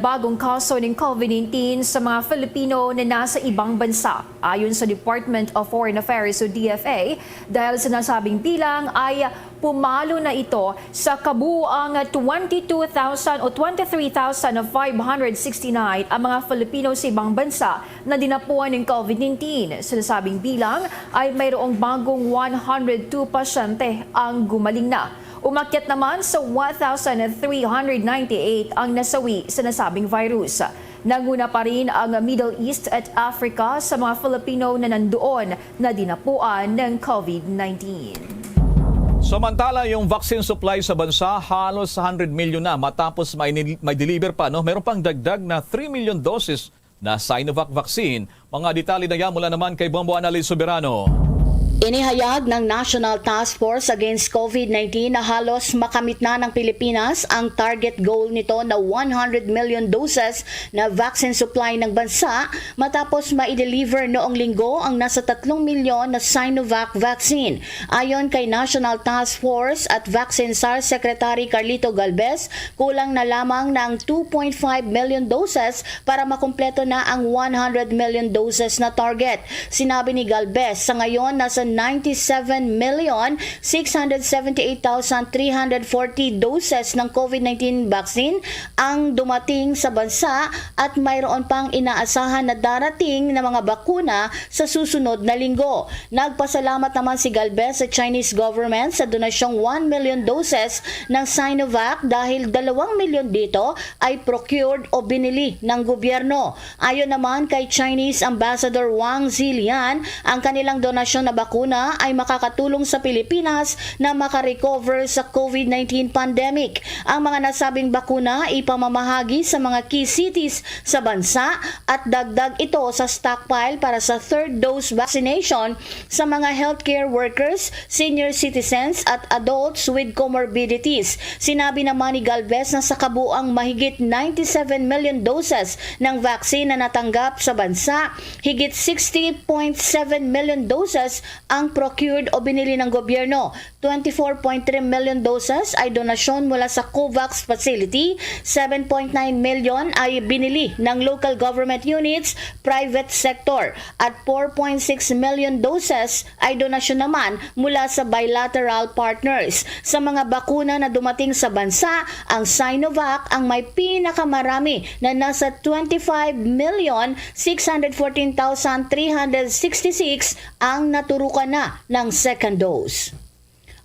bagong kaso ng COVID-19 sa mga Filipino na nasa ibang bansa. Ayon sa Department of Foreign Affairs o DFA, dahil sa nasabing bilang ay pumalo na ito sa kabuuang 22,000 o 23,569 ang mga Filipino sa ibang bansa na dinapuan ng COVID-19. Sa nasabing bilang ay mayroong bagong 102 pasyente ang gumaling na. Umakyat naman sa 1,398 ang nasawi sa nasabing virus. Nanguna pa rin ang Middle East at Africa sa mga Filipino na nandoon na dinapuan ng COVID-19. Samantala, yung vaccine supply sa bansa halos 100 million na matapos may deliver pa. Meron pang dagdag na 3 million doses na Sinovac vaccine. Mga detalye na yan mula naman kay Bombo Annalise Soberano. Inihayag ng National Task Force Against COVID-19 na halos makamit na ng Pilipinas ang target goal nito na 100 million doses na vaccine supply ng bansa matapos ma-deliver noong linggo ang nasa 3 milyon na Sinovac vaccine. Ayon kay National Task Force at Vaccine SAR Secretary Carlito Galvez, kulang na lamang ng 2.5 million doses para makumpleto na ang 100 million doses na target. Sinabi ni Galvez, sa ngayon nasa 197,678,340 doses ng COVID-19 vaccine ang dumating sa bansa at mayroon pang inaasahan na darating na mga bakuna sa susunod na linggo. Nagpasalamat naman si Galvez sa Chinese government sa donasyong 1 million doses ng Sinovac dahil 2 milyon dito ay procured o binili ng gobyerno. Ayon naman kay Chinese Ambassador Wang Zilian, ang kanilang donasyon na bakuna ay makakatulong sa Pilipinas na makarecover sa COVID-19 pandemic. Ang mga nasabing bakuna ipamamahagi sa mga key cities sa bansa at dagdag ito sa stockpile para sa third dose vaccination sa mga healthcare workers, senior citizens at adults with comorbidities. Sinabi naman ni Galvez na sa kabuang mahigit 97 million doses ng vaccine na natanggap sa bansa, higit 60.7 million doses ang procured o binili ng gobyerno. 24.3 million doses ay donasyon mula sa COVAX facility, 7.9 million ay binili ng local government units, private sector, at 4.6 million doses ay donasyon naman mula sa bilateral partners. Sa mga bakuna na dumating sa bansa, ang Sinovac ang may pinakamarami na nasa 25,614,366 ang naturukan na ng second dose.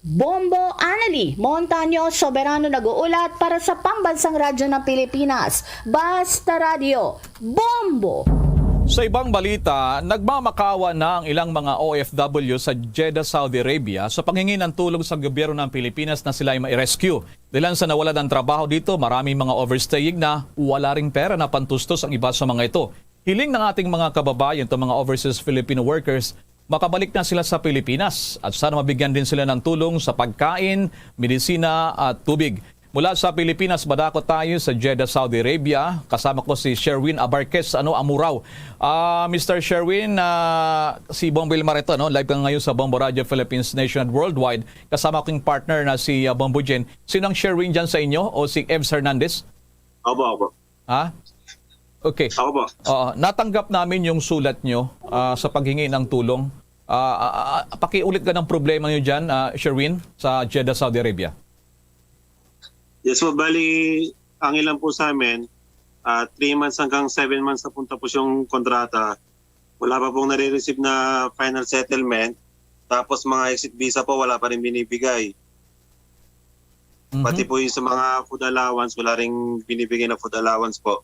Bombo Anali Montaño Soberano nag-uulat para sa Pambansang Radyo ng Pilipinas. Basta Radio, Bombo! Sa ibang balita, nagmamakawa na ang ilang mga OFW sa Jeddah, Saudi Arabia sa panghingi ng tulong sa gobyerno ng Pilipinas na sila ay ma-rescue. Dahil sa nawalan ng trabaho dito, maraming mga overstaying na wala ring pera na pantustos ang iba sa mga ito. Hiling ng ating mga kababayan, itong mga overseas Filipino workers, makabalik na sila sa Pilipinas at sana mabigyan din sila ng tulong sa pagkain, medisina at tubig. Mula sa Pilipinas, badako tayo sa Jeddah, Saudi Arabia. Kasama ko si Sherwin Abarquez, Amuraw. Mr. Sherwin, si Bombo Ilmarito, live ka ngayon sa Bombo Radio Philippines Nation and Worldwide. Kasama ko yung partner na si Bombo Jen. Sino ang Sherwin dyan sa inyo o si Evs Hernandez? Ako. Ha? Okay. Ako po. Natanggap namin yung sulat nyo sa paghingi ng tulong. Pakiulit ka ng problema nyo dyan, Sherwin, sa Jeddah, Saudi Arabia. Yes po, bali, ang ilan po sa amin, 3 months hanggang 7 months na po tapos yung kontrata. Wala pa pong nare-receive na final settlement. Tapos mga exit visa po, wala pa rin binibigay. Pati po yung sa mga food allowance, wala rin binibigay na food allowance po.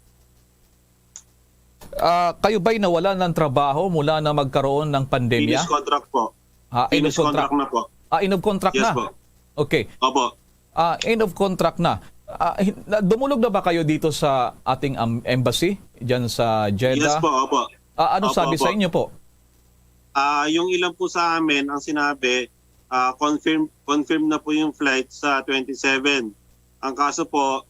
Kayo ba'y nawalan ng trabaho mula na magkaroon ng pandemya? Finish contract po. Finish contract na po. End of contract Yes na? po. Okay. Opo. End of contract na. Dumulog na ba kayo dito sa ating embassy dyan sa Jeddah? Yes po, opo. Ano Opo, sabi opo. sa inyo po? Yung ilan po sa amin, ang sinabi, confirm na po yung flight sa 27. Ang kaso po,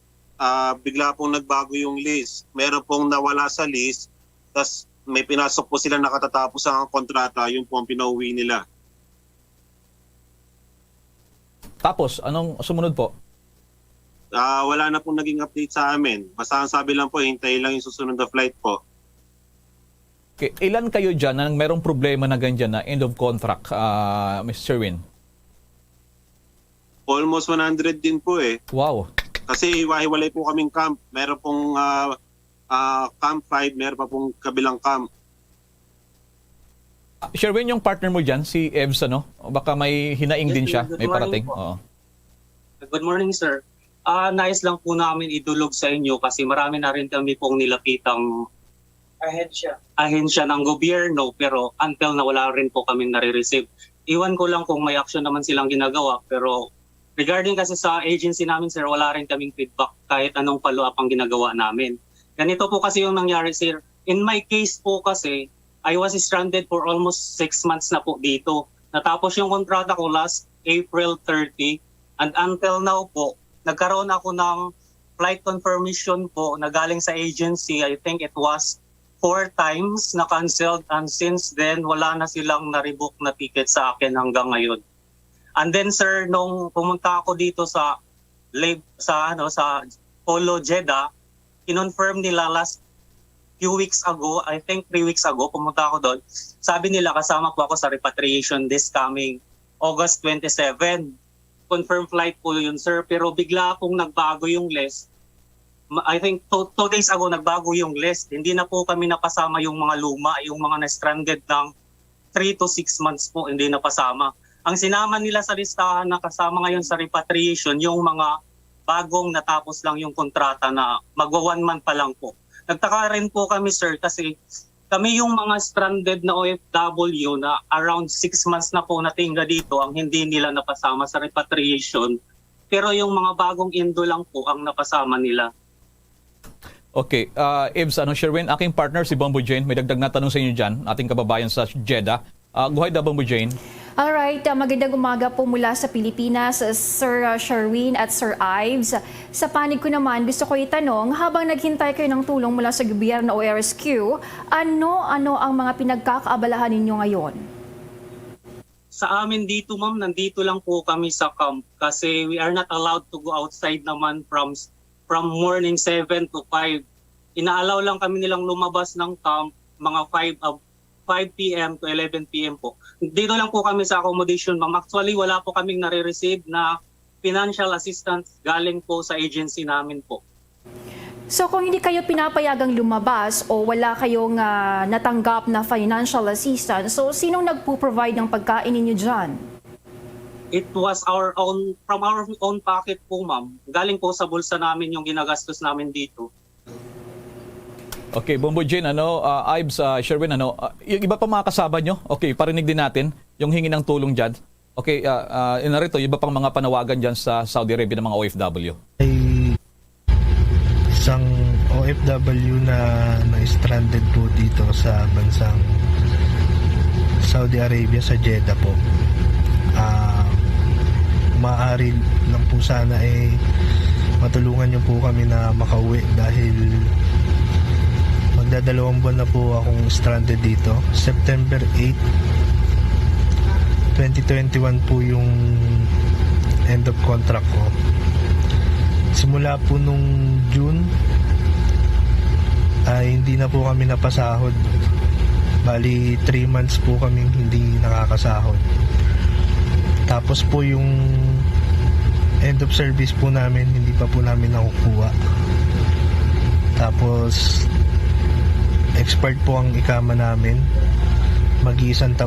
bigla pong nagbago yung list. Meron pong nawala sa list, tas may pinasok po sila nakatatapos ang kontrata, yung po ang pinauwi nila. Tapos, anong sumunod po? Wala na pong naging update sa amin. Basta ang sabi lang po, hintay lang yung susunod na flight po. Okay. Ilan kayo dyan na merong problema na ganyan na end of contract, Mr. Sherwin? Almost 100 din po eh. Wow. Kasi hiwa-hiwalay po kaming camp. Meron pong camp 5, meron pa pong kabilang camp. Sherwin, yung partner mo dyan, si Evs, baka may hinaing din siya, may parating. Oo. Good morning, sir. Nais lang po namin idulog sa inyo kasi marami na rin kami pong nilapitang ahensya ng gobyerno pero until na wala rin po kaming nare-receive. Iwan ko lang kung may action naman silang ginagawa pero regarding kasi sa agency namin, sir, wala rin kaming feedback kahit anong follow-up ang ginagawa namin. Ganito po kasi yung nangyari, sir. In my case po kasi, I was stranded for almost 6 months na po dito. Natapos yung kontrata ko last April 30 and until now po, nagkaroon ako ng flight confirmation po na galing sa agency. I think it was 4 times na canceled and since then wala na silang na-rebook na ticket sa akin hanggang ngayon. And then sir, nung pumunta ako dito sa Polo Jeddah, kinonfirm nila last few weeks ago, I think 3 weeks ago, pumunta ako doon. Sabi nila kasama po ako sa repatriation this coming August 27. Confirm flight po yun, sir. Pero bigla pong nagbago yung list. I think 2 days ago nagbago yung list. Hindi na po kami napasama yung mga luma, yung mga na-stranded ng 3 to 6 months po, hindi napasama. Ang sinama nila sa listahan na kasama ngayon sa repatriation, yung mga bagong natapos lang yung kontrata na magwa 1 month pa lang po. Nagtaka rin po kami, sir, kasi kami yung mga stranded na OFW na around 6 months na po natinga dito ang hindi nila napasama sa repatriation. Pero yung mga bagong Indo lang po ang napasama nila. Okay, Ibs, Sherwin, aking partner si Bombo Jane, may dagdag na tanong sa inyo dyan, ating kababayan sa Jeddah. Go ahead, Bombo Jane. Alright, magandang umaga po mula sa Pilipinas, Sir Sherwin at Sir Ives. Sa panig ko naman, gusto ko itanong, habang naghintay kayo ng tulong mula sa gobyerno o RSQ, ano ang mga pinagkakaabalahan ninyo ngayon? Sa amin dito, ma'am, nandito lang po kami sa camp kasi we are not allowed to go outside naman from morning 7 to 5. Inaalaw lang kami nilang lumabas ng camp mga 5 p.m. to 11 p.m. po. Dito lang po kami sa accommodation, ma'am. Actually, wala po kaming nare-receive na financial assistance galing po sa agency namin po. So kung hindi kayo pinapayagang lumabas o wala kayong natanggap na financial assistance, so sinong nagpo-provide ng pagkain ninyo dyan? It was from our own pocket po, ma'am. Galing po sa bulsa namin yung ginagastos namin dito. Okay, Bombo Jane, Ives, Sherwin, yung iba pa mga kasama nyo, okay, parinig din natin yung hingi ng tulong dyan. Okay, narito, iba pang mga panawagan dyan sa Saudi Arabia ng mga OFW. Ay isang OFW na stranded po dito sa bansang Saudi Arabia sa Jeddah po. Maaari lang po sana matulungan niyo po kami na makauwi dahil magdadalawang buwan na po akong stranded dito. September 8, 2021 po yung end of contract ko. Simula po nung June ay hindi na po kami napasahod. Bali 3 months po kami hindi nakakasahod. Tapos po yung end of service po namin hindi pa po namin nakukuha. Tapos expired po ang ikama namin. Mag-iisang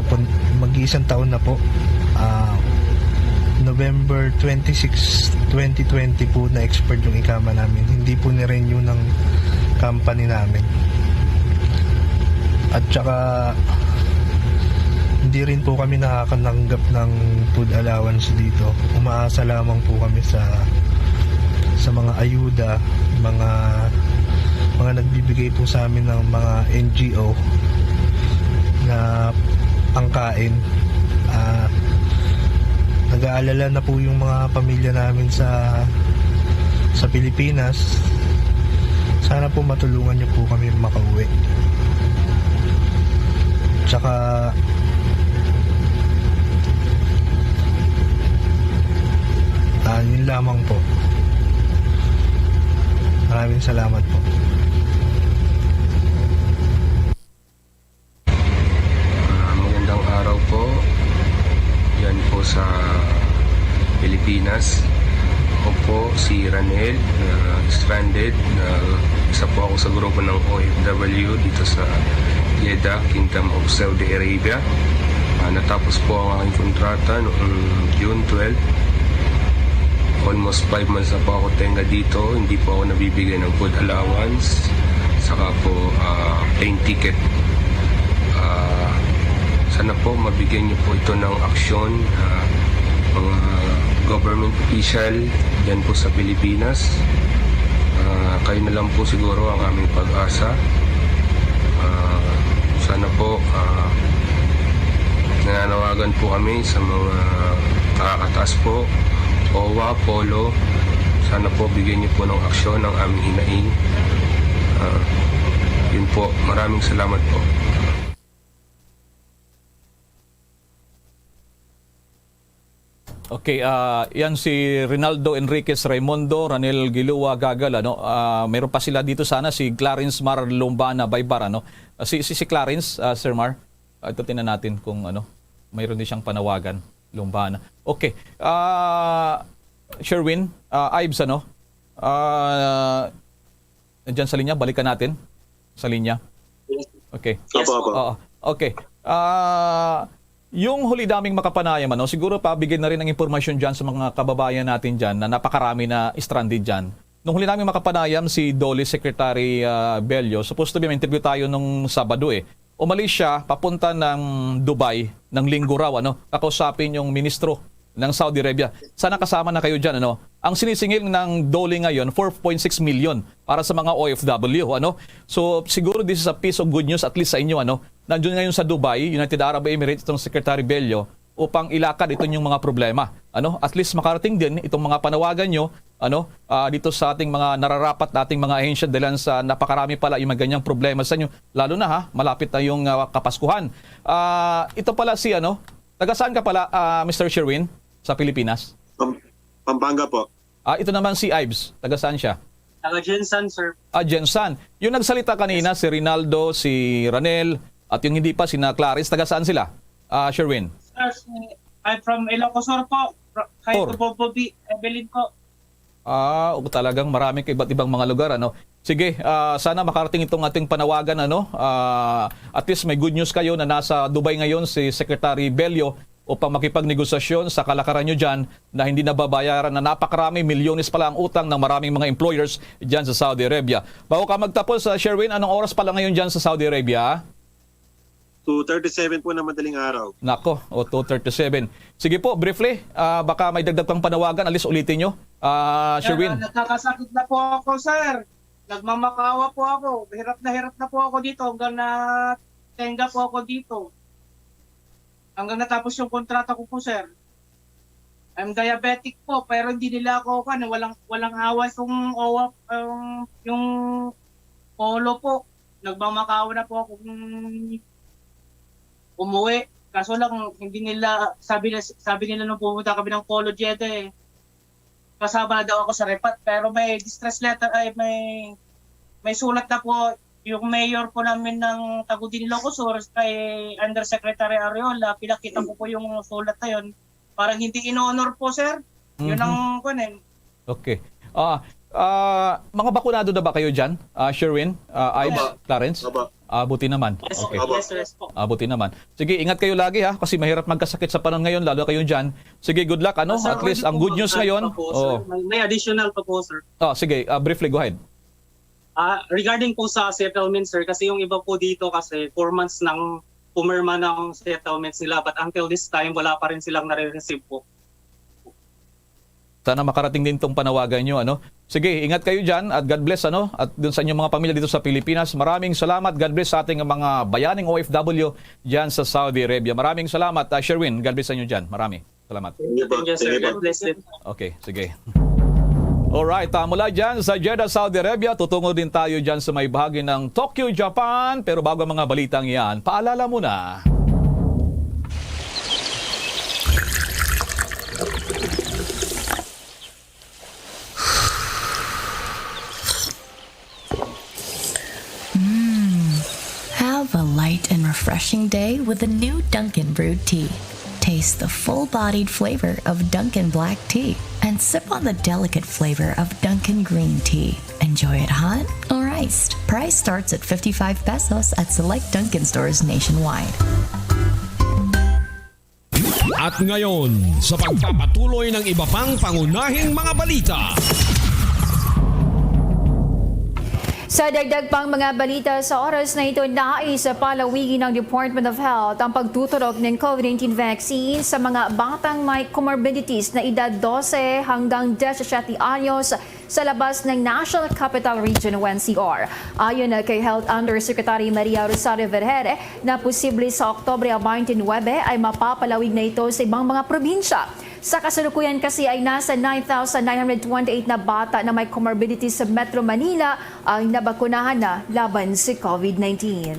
taon na po. November 26, 2020 po na expired yung ikama namin. Hindi po ni-renew ng company namin. At saka hindi rin po kami nakakananggap ng food allowance dito. Umaasa lamang po kami sa mga ayuda, mga nagbibigay po sa amin ng mga NGO na pangkain. Nag-aalala na po yung mga pamilya namin sa Pilipinas. Sana po matulungan niyo po kami makauwi. Tsaka yun lamang po. Maraming salamat po. Magandang araw po. Yan po sa Pilipinas. Ako po si Ranel, stranded. Isa po ako sa grupo ng OFW dito sa Jeddah, Kingdom of Saudi Arabia. Natapos po ang aking kontrata noong June 12. Almost 5 months na po ako tenga dito. Hindi po ako nabibigyan ng food allowance. Saka po plane ticket. Sana po mabigyan niyo po ito ng aksyon. Mga government official yan po sa Pilipinas. Kayo na lang po siguro ang aming pag-asa. Sana po nananawagan po kami sa mga nakakataas po, OWA, Polo. Sana po bigyan niyo po ng aksyon ang aming hinaing. Yun po, maraming salamat po. Okay, yan si Rinaldo Enriquez Raimundo, Ranel Gilua Gagal, ano. Meron pa sila dito sana si Clarence Mar Lumbana Baybar, ano. Si Clarence, Sir Mar. Ito tingnan natin kung ano, mayroon din siyang panawagan, Lumbana. Okay. Sherwin, Ives, ano. Nandiyan sa linya, balikan natin sa linya. Okay. Yes. Oo. Okay. Yung huli daming makapanayam, ano, siguro pabigyan na rin ng impormasyon dyan sa mga kababayan natin dyan na napakarami na stranded dyan. Nung huli naming makapanayam, si DOLE Secretary Bello, supposed to be may interview tayo nung Sabado eh. Umalis siya papunta ng Dubai ng linggo raw, ano, kakausapin yung ministro ng Saudi Arabia. Sana kasama na kayo dyan, ano. Ang sinisingil ng DOLE ngayon, 4.6 million para sa mga OFW, ano. So siguro this is a piece of good news at least sa inyo, ano. Nandiyon ngayon sa Dubai, United Arab Emirates, itong Secretary Bello upang ilakad ito yung mga problema, ano. At least makarating din itong mga panawagan nyo, ano, dito sa ating mga nararapat nating mga ahensya dahil sa napakarami pala yung mga ganyang problema sa inyo, lalo na ha, malapit na yung Kapaskuhan. Ito pala si ano, taga saan ka pala, Mr. Sherwin? Sa Pilipinas? Pampanga po. Ito naman si Ives. Taga saan siya? Taga Jensan, sir. Jensan. Yung nagsalita kanina, si Rinaldo, si Ranel, at yung hindi pa, si Clarence, taga saan sila? Sherwin? Sir, I'm from Ilocos Sur po. Kahit po Evelyn po. Talagang marami iba't ibang mga lugar, ano. Sige, sana makarating itong ating panawagan, ano. At least may good news kayo na nasa Dubai ngayon si Secretary Bello upang makipagnegosasyon sa kalakaran nyo dyan na hindi nababayaran na napakarami, milyones pala ang utang ng maraming mga employers dyan sa Saudi Arabia. Bago ka magtapos, Sherwin, anong oras pala ngayon dyan sa Saudi Arabia? 2:37 po na madaling araw. Nako, 2:37. Sige po, briefly, baka may dagdag pang panawagan, alis ulitin nyo. Sherwin. Nakakasakit na po ako, sir. Nagmamakawa po ako. Hirap na po ako dito hanggang na tenga po ako dito. Hanggang natapos yung kontrata ko po, sir. I'm diabetic po, pero hindi nila ako walang awas yung polo po. Nagmamakawa na po ako umuwi. Kaso lang hindi nila sabi nila nung pumunta kami ng Polo Jeddah eh. Kasama na daw ako sa repat, pero may distress letter ay may sulat na po yung mayor po namin ng Tagudin Ilocos Sur kay Undersecretary Arreola. Pinakita ko po yung sulat na yun. Parang hindi in-honor po, sir. Yun ang kunin. Okay. Mga bakunado na ba kayo dyan? Sherwin, Ives, Clarence? Buti naman. Okay. Yes, sir. Buti naman. Sige, ingat kayo lagi ha, kasi mahirap magkasakit sa panahon ngayon, lalo kayo dyan. Sige, good luck, ano? Sir, at least ang good news ngayon. May additional pa po, sir. Sige, briefly, go ahead. Regarding po sa settlement, sir, kasi yung iba po dito kasi 4 months nang pumirma ng settlements nila, but until this time, wala pa rin silang nare-receive po. Sana makarating din itong panawagan nyo, ano? Sige, ingat kayo dyan at God bless, ano? At dun sa inyong mga pamilya dito sa Pilipinas. Maraming salamat. God bless sa ating mga bayaning OFW dyan sa Saudi Arabia. Maraming salamat. Sherwin, God bless sa inyo dyan. Marami. Salamat. Thank you, sir. God bless you. Okay, sige. Alright, mula dyan sa Jeddah, Saudi Arabia, tutungo din tayo dyan sa may bahagi ng Tokyo, Japan. Pero bago ang mga balitang yan, paalala muna. Have a light and refreshing day with a new Dunkin' Brewed Tea. Taste the full-bodied flavor of Dunkin' Black Tea and sip on the delicate flavor of Dunkin' Green Tea. Enjoy it hot or iced. Price starts at 55 pesos at select Dunkin' stores nationwide. At ngayon, sa pagpapatuloy ng iba pang pangunahing mga balita. Sa dagdag pang mga balita sa oras na ito, nais sa palawigin ng Department of Health ang pagtuturok ng COVID-19 vaccine sa mga batang may comorbidities na edad 12 hanggang 17 anyos sa labas ng National Capital Region o NCR. Ayon na kay Health Undersecretary Maria Rosario Vergere na posible sa Oktubre 29 ay mapapalawig na ito sa ibang mga probinsya. Sa kasalukuyan kasi ay nasa 9,928 na bata na may comorbidities sa Metro Manila ang nabakunahan na laban sa COVID-19.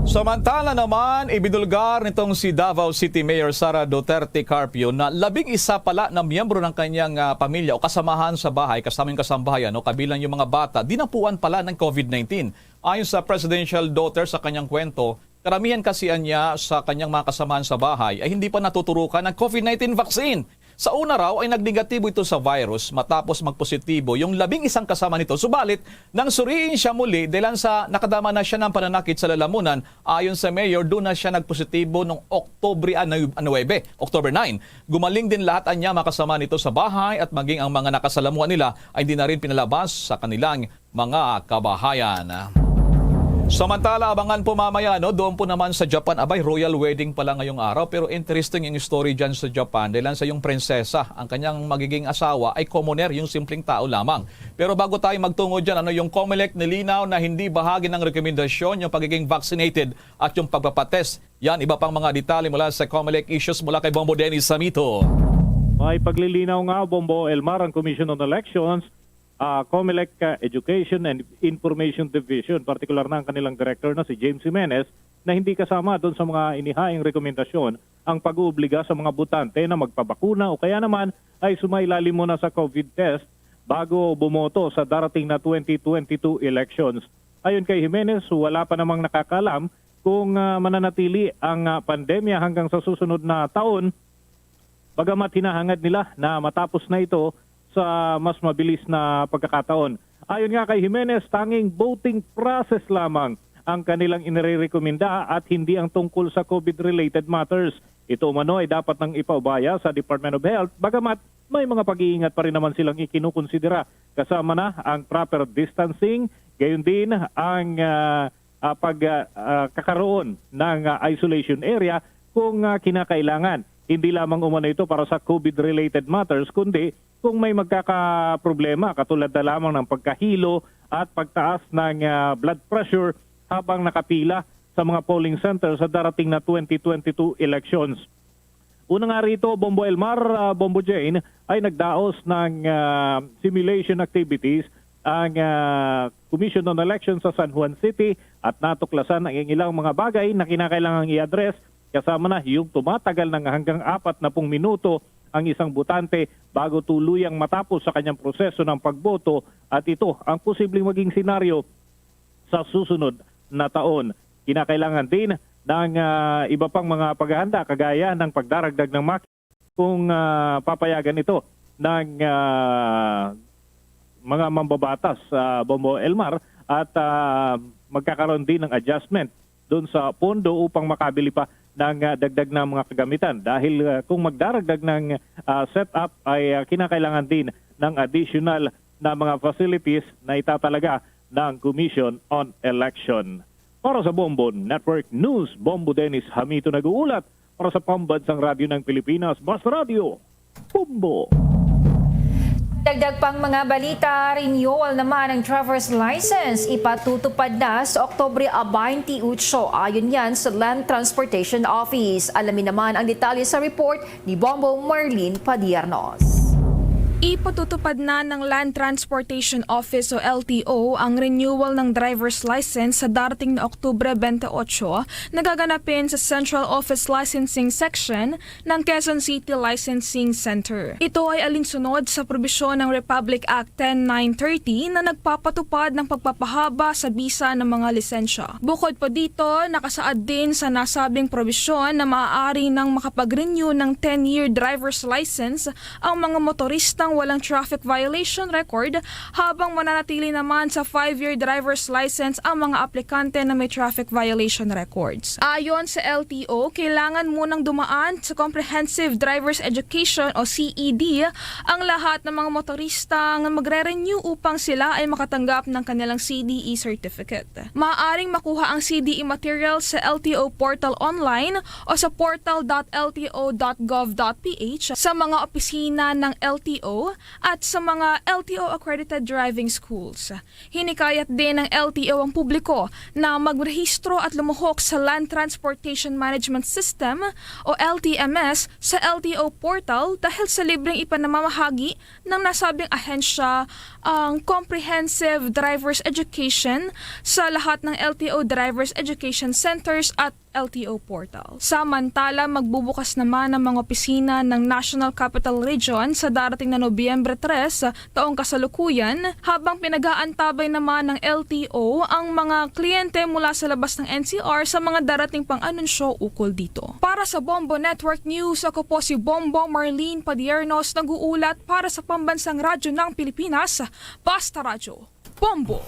Samantala naman, ibinulgar nitong si Davao City Mayor Sara Duterte Carpio na 11 pala na miyembro ng kanyang pamilya o kasamahan sa bahay, kasamang kasambahayan o kabilang yung mga bata, dinapuan pala ng COVID-19. Ayon sa presidential daughter sa kanyang kwento, karamihan kasi niya sa kanyang mga kasamahan sa bahay ay hindi pa natuturukan ng COVID-19 vaccine. Sa una raw ay nagnegatibo ito sa virus matapos magpositibo yung 11 kasama nito. Subalit, nang suriin siya muli dahil sa nakadama na siya ng pananakit sa lalamunan, ayon sa mayor, doon na siya nagpositibo noong October 9. Gumaling din lahat niya makasama nito sa bahay at maging ang mga nakasalamuhan nila ay di na rin pinalabas sa kanilang mga kabahayan. Samantala, abangan po mamaya, doon po naman sa Japan, royal wedding pala ngayong araw. Pero interesting yung story dyan sa Japan dahil sa yung prinsesa, ang kanyang magiging asawa ay commoner, yung simpleng tao lamang. Pero bago tayo magtungo dyan, yung COMELEC nilinaw na hindi bahagi ng rekomendasyon yung pagiging vaccinated at yung pagpapatest. Yan, iba pang mga detalye mula sa COMELEC issues mula kay Bombo Dennis Samito. May paglilinaw nga, Bombo Elmar, ang Commission on Elections, COMELEC Education and Information Division, partikular na ang kanilang director na si James Jimenez, na hindi kasama doon sa mga inihaing rekomendasyon ang pag-uubliga sa mga botante na magpabakuna o kaya naman ay sumailalim muna sa COVID test bago bumoto sa darating na 2022 elections. Ayon kay Jimenez, wala pa namang nakakalam kung mananatili ang pandemya hanggang sa susunod na taon, bagamat hinahangad nila na matapos na ito sa mas mabilis na pagkakataon. Ayon nga kay Jimenez, tanging voting process lamang ang kanilang inirekomenda at hindi ang tungkol sa COVID-related matters. Ito umano ay dapat nang ipaubaya sa Department of Health, bagamat may mga pag-iingat pa rin naman silang ikinukonsidera. Kasama na ang proper distancing, gayon din ang pagkakaroon ng isolation area kung kinakailangan. Hindi lamang umano ito para sa COVID-related matters, kundi kung may magkakaproblema katulad na lamang ng pagkahilo at pagtaas ng blood pressure habang nakapila sa mga polling centers sa darating na 2022 elections. Una nga rito, Bombo Elmar, Bombo Jane, ay nagdaos ng simulation activities ang Commission on Elections sa San Juan City at natuklasan ang ilang mga bagay na kinakailangang i-address, kasama na yung tumatagal ng hanggang 40 minuto ang isang botante bago tuluyang matapos sa kanyang proseso ng pagboto, at ito ang posibleng maging senaryo sa susunod na taon. Kinakailangan din ng iba pang mga paghahanda kagaya ng pagdaragdag ng makina kung papayagan ito ng mga mambabatas sa Bombo Elmar, at magkakaroon din ng adjustment doon sa pondo upang makabili pa ng dagdag na mga kagamitan. Dahil kung magdaragdag ng setup ay kinakailangan din ng additional na mga facilities na itatalaga ng Commission on Election. Para sa Bombo Network News, Bombo Dennis Hamito nag-uulat para sa Pambansang Radyo ng Pilipinas, Mas Radio, Bombo. Dagdag pang mga balita, renewal naman ng driver's license ipatutupad na sa Oktubre 28. Ayon yan sa Land Transportation Office. Alamin naman ang detalye sa report ni Bombo Marlene Padiernos. Ipatutupad na ng Land Transportation Office o LTO ang renewal ng driver's license sa darating na Oktubre 28 na gaganapin sa Central Office Licensing Section ng Quezon City Licensing Center. Ito ay alinsunod sa probisyon ng Republic Act 10930 na nagpapatupad ng pagpapahaba sa bisa ng mga lisensya. Bukod pa dito, nakasaad din sa nasabing probisyon na maaari nang makapag-renew ng 10-year driver's license ang mga motoristang walang traffic violation record, habang mananatili naman sa 5-year driver's license ang mga aplikante na may traffic violation records. Ayon sa LTO, kailangan munang dumaan sa Comprehensive Driver's Education o CED ang lahat ng mga motorista na magre-renew upang sila ay makatanggap ng kanilang CDE certificate. Maaaring makuha ang CDE material sa LTO portal online o sa portal.lto.gov.ph sa mga opisina ng LTO LTO at sa mga LTO-accredited driving schools. Hinikayat din ng LTO ang publiko na magrehistro at lumuhok sa Land Transportation Management System o LTMS sa LTO portal dahil sa libreng ipanamamahagi ng nasabing ahensya ang comprehensive driver's education sa lahat ng LTO Drivers Education Centers at LTO portal. Samantala, magbubukas naman ang mga opisina ng National Capital Region sa darating na Nobyembre 3 taong kasalukuyan, habang pinag-aantabay naman ng LTO ang mga kliyente mula sa labas ng NCR sa mga darating pang anunsyo ukol dito. Para sa Bombo Network News, ako po si Bombo Marlene Padiernos, nag-uulat para sa Pambansang Radyo ng Pilipinas, Basta Radyo, Bombo!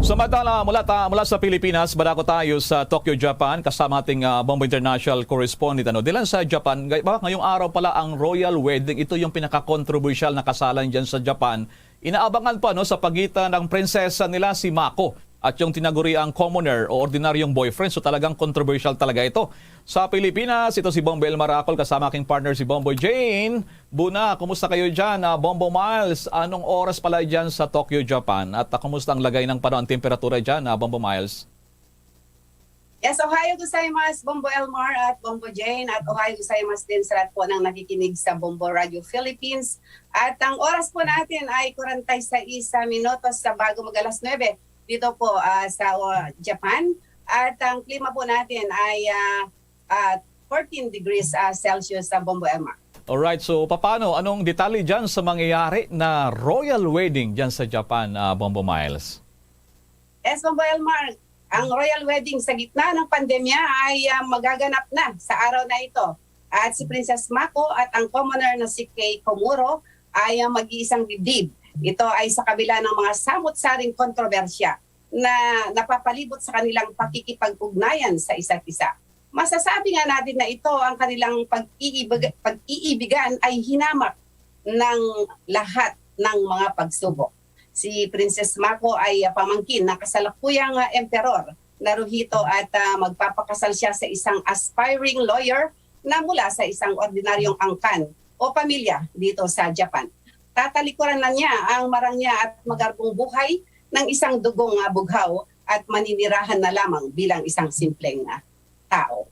Samantala, mula sa Pilipinas, barako tayo sa Tokyo, Japan, kasama ating Bombo International Correspondent. Dilan sa Japan, ngayong araw pala ang Royal Wedding. Ito yung pinaka-controversial na kasalan dyan sa Japan. Inaabangan pa sa pagitan ng prinsesa nila si Mako at yung tinaguriang commoner o ordinaryong boyfriend. So talagang controversial talaga ito. Sa Pilipinas, ito si Bombo El Maracol, kasama aking partner si Bombo Jane. Buna, kumusta kayo dyan? Bombo Miles, anong oras pala dyan sa Tokyo, Japan? At kumusta ang lagay ng panahon, temperatura dyan, Bombo Miles? Yes, ohayo gozaimasu, Bombo Elmar at Bombo Jane, at ohayo gozaimasu din sa lahat po ng nakikinig sa Bombo Radio Philippines. At ang oras po natin ay 46 minutos sa bago mag-alas 9 dito po sa Japan. At ang klima po natin ay 14 degrees Celsius sa Bombo Elmar. Alright, so paano? Anong detalye dyan sa mangyayari na royal wedding dyan sa Japan, Bombo Miles? Yes, Bombo Elmar, ang royal wedding sa gitna ng pandemya ay magaganap na sa araw na ito. At si Princess Mako at ang commoner na si Kei Komuro ay mag-iisang dibdib. Ito ay sa kabila ng mga samot-saring kontrobersya na napapalibot sa kanilang pakikipag-ugnayan sa isa't isa. Masasabi nga natin na ito ang kanilang pag-iibigan ay hinamak ng lahat ng mga pagsubok. Si Princess Mako ay pamangkin ng kasalukuyang emperor Naruhito at magpapakasal siya sa isang aspiring lawyer na mula sa isang ordinaryong angkan o pamilya dito sa Japan. Tatalikuran na niya ang marangya at magarbong buhay ng isang dugong bughaw at maninirahan na lamang bilang isang simpleng tao.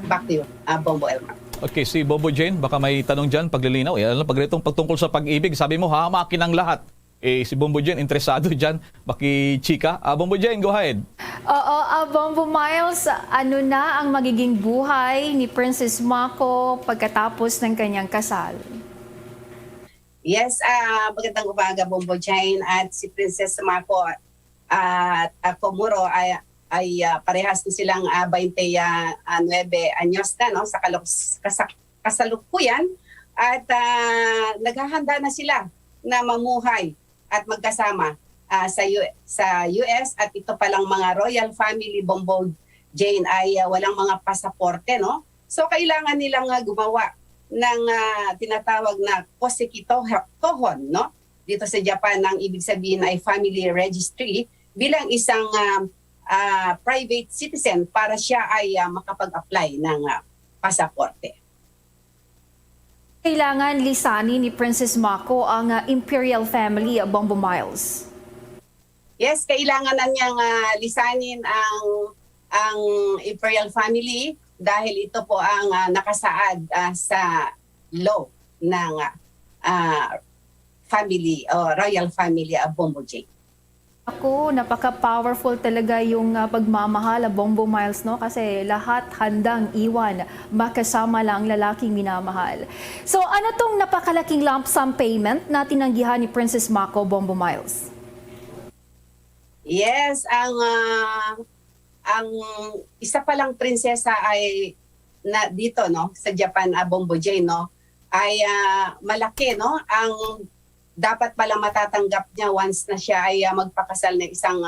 Back to you, Bombo Elmar. Okay, si Bombo Jane, baka may tanong dyan, paglilinaw. Pagtungkol sa pag-ibig, sabi mo, hamakin ang lahat. Si Bombo Jane, interesado dyan. Baki chika. Bombo Jane, go ahead. Oo, Bombo Miles, ano na ang magiging buhay ni Princess Mako pagkatapos ng kanyang kasal? Yes, magandang umaga, Bombo Jane, at si Princess Mako at Komuro ay parehas na silang 29 anyos na sa kasalukuyan at naghahanda na sila na mamuhay at magkasama sa US at ito palang mga royal family, Bombo Jane, ay walang mga pasaporte, no? So kailangan nilang gumawa ng tinatawag na kosekitohon, no? Dito sa Japan, ang ibig sabihin ay family registry bilang isang private citizen para siya ay makapag-apply ng pasaporte. Kailangan lisanin ni Princess Mako ang imperial family, Bombo Miles. Yes, kailangan na niyang lisanin ang imperial family dahil ito po ang nakasaad sa law ng family o royal family of Bombo Jane. Ako, napaka-powerful talaga yung pagmamahal, Bombo Miles, no? Kasi lahat handang iwan, makasama lang lalaking minamahal. So ano tong napakalaking lump sum payment na tinanggihan ni Princess Mako, Bombo Miles? Yes, ang isa palang prinsesa ay na dito, no, sa Japan, Bombo Jane, no, ay malaki, no, ang dapat pala matatanggap niya once na siya ay magpakasal ng isang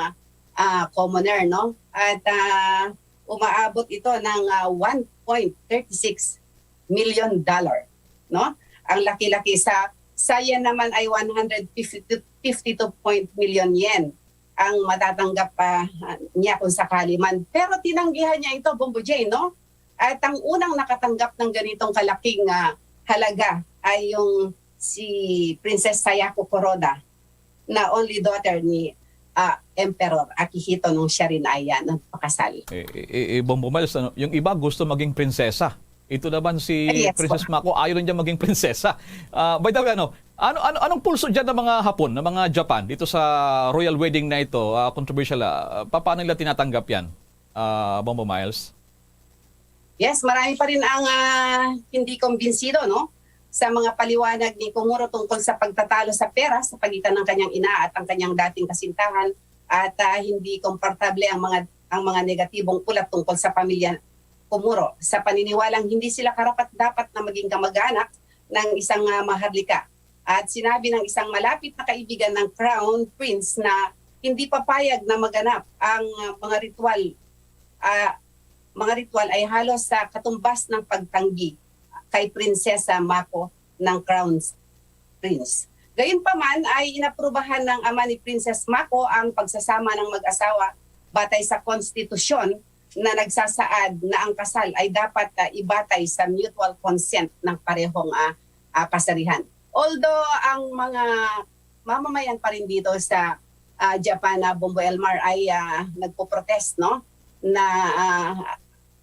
commoner, no? At umaabot ito ng $1.36 million, no? Ang laki-laki sa yen naman ay 152 million yen ang matatanggap niya kung sakali man. Pero tinanggihan niya ito, Bombo Jane, no? At ang unang nakatanggap ng ganitong kalaking halaga ay yung si Princess Sayako Kuroda na only daughter ni Emperor Akihito nung siya rin ay nagpakasal. Bombo Miles, yung iba gusto maging prinsesa. Ito naman si Yes, Princess Mako, ayaw rin niya maging prinsesa. By the way, anong pulso dyan ng mga Hapon, ng mga Japan, dito sa royal wedding na ito, controversial, paano nila tinatanggap yan, Bombo Miles? Yes, marami pa rin ang hindi kumbinsido, no? Sa mga paliwanag ni Komuro tungkol sa pagtatalo sa pera sa pagitan ng kanyang ina at ang kanyang dating kasintahan, at hindi komportable ang mga negatibong ulat tungkol sa pamilya Komuro sa paniniwalang hindi sila karapat-dapat na maging kamag-anak ng isang maharlika. At sinabi ng isang malapit na kaibigan ng Crown Prince na hindi papayag na maganap ang mga ritual. Mga ritual ay halos sa katumbas ng pagtanggi kay Prinsesa Mako ng Crown Prince. Gayunpaman ay inaprubahan ng ama ni Princess Mako ang pagsasama ng mag-asawa batay sa konstitusyon na nagsasaad na ang kasal ay dapat ibatay sa mutual consent ng parehong kasarihan. Although ang mga mamamayan pa rin dito sa Japan na Bombo Elmar ay nagpo-protest, no, na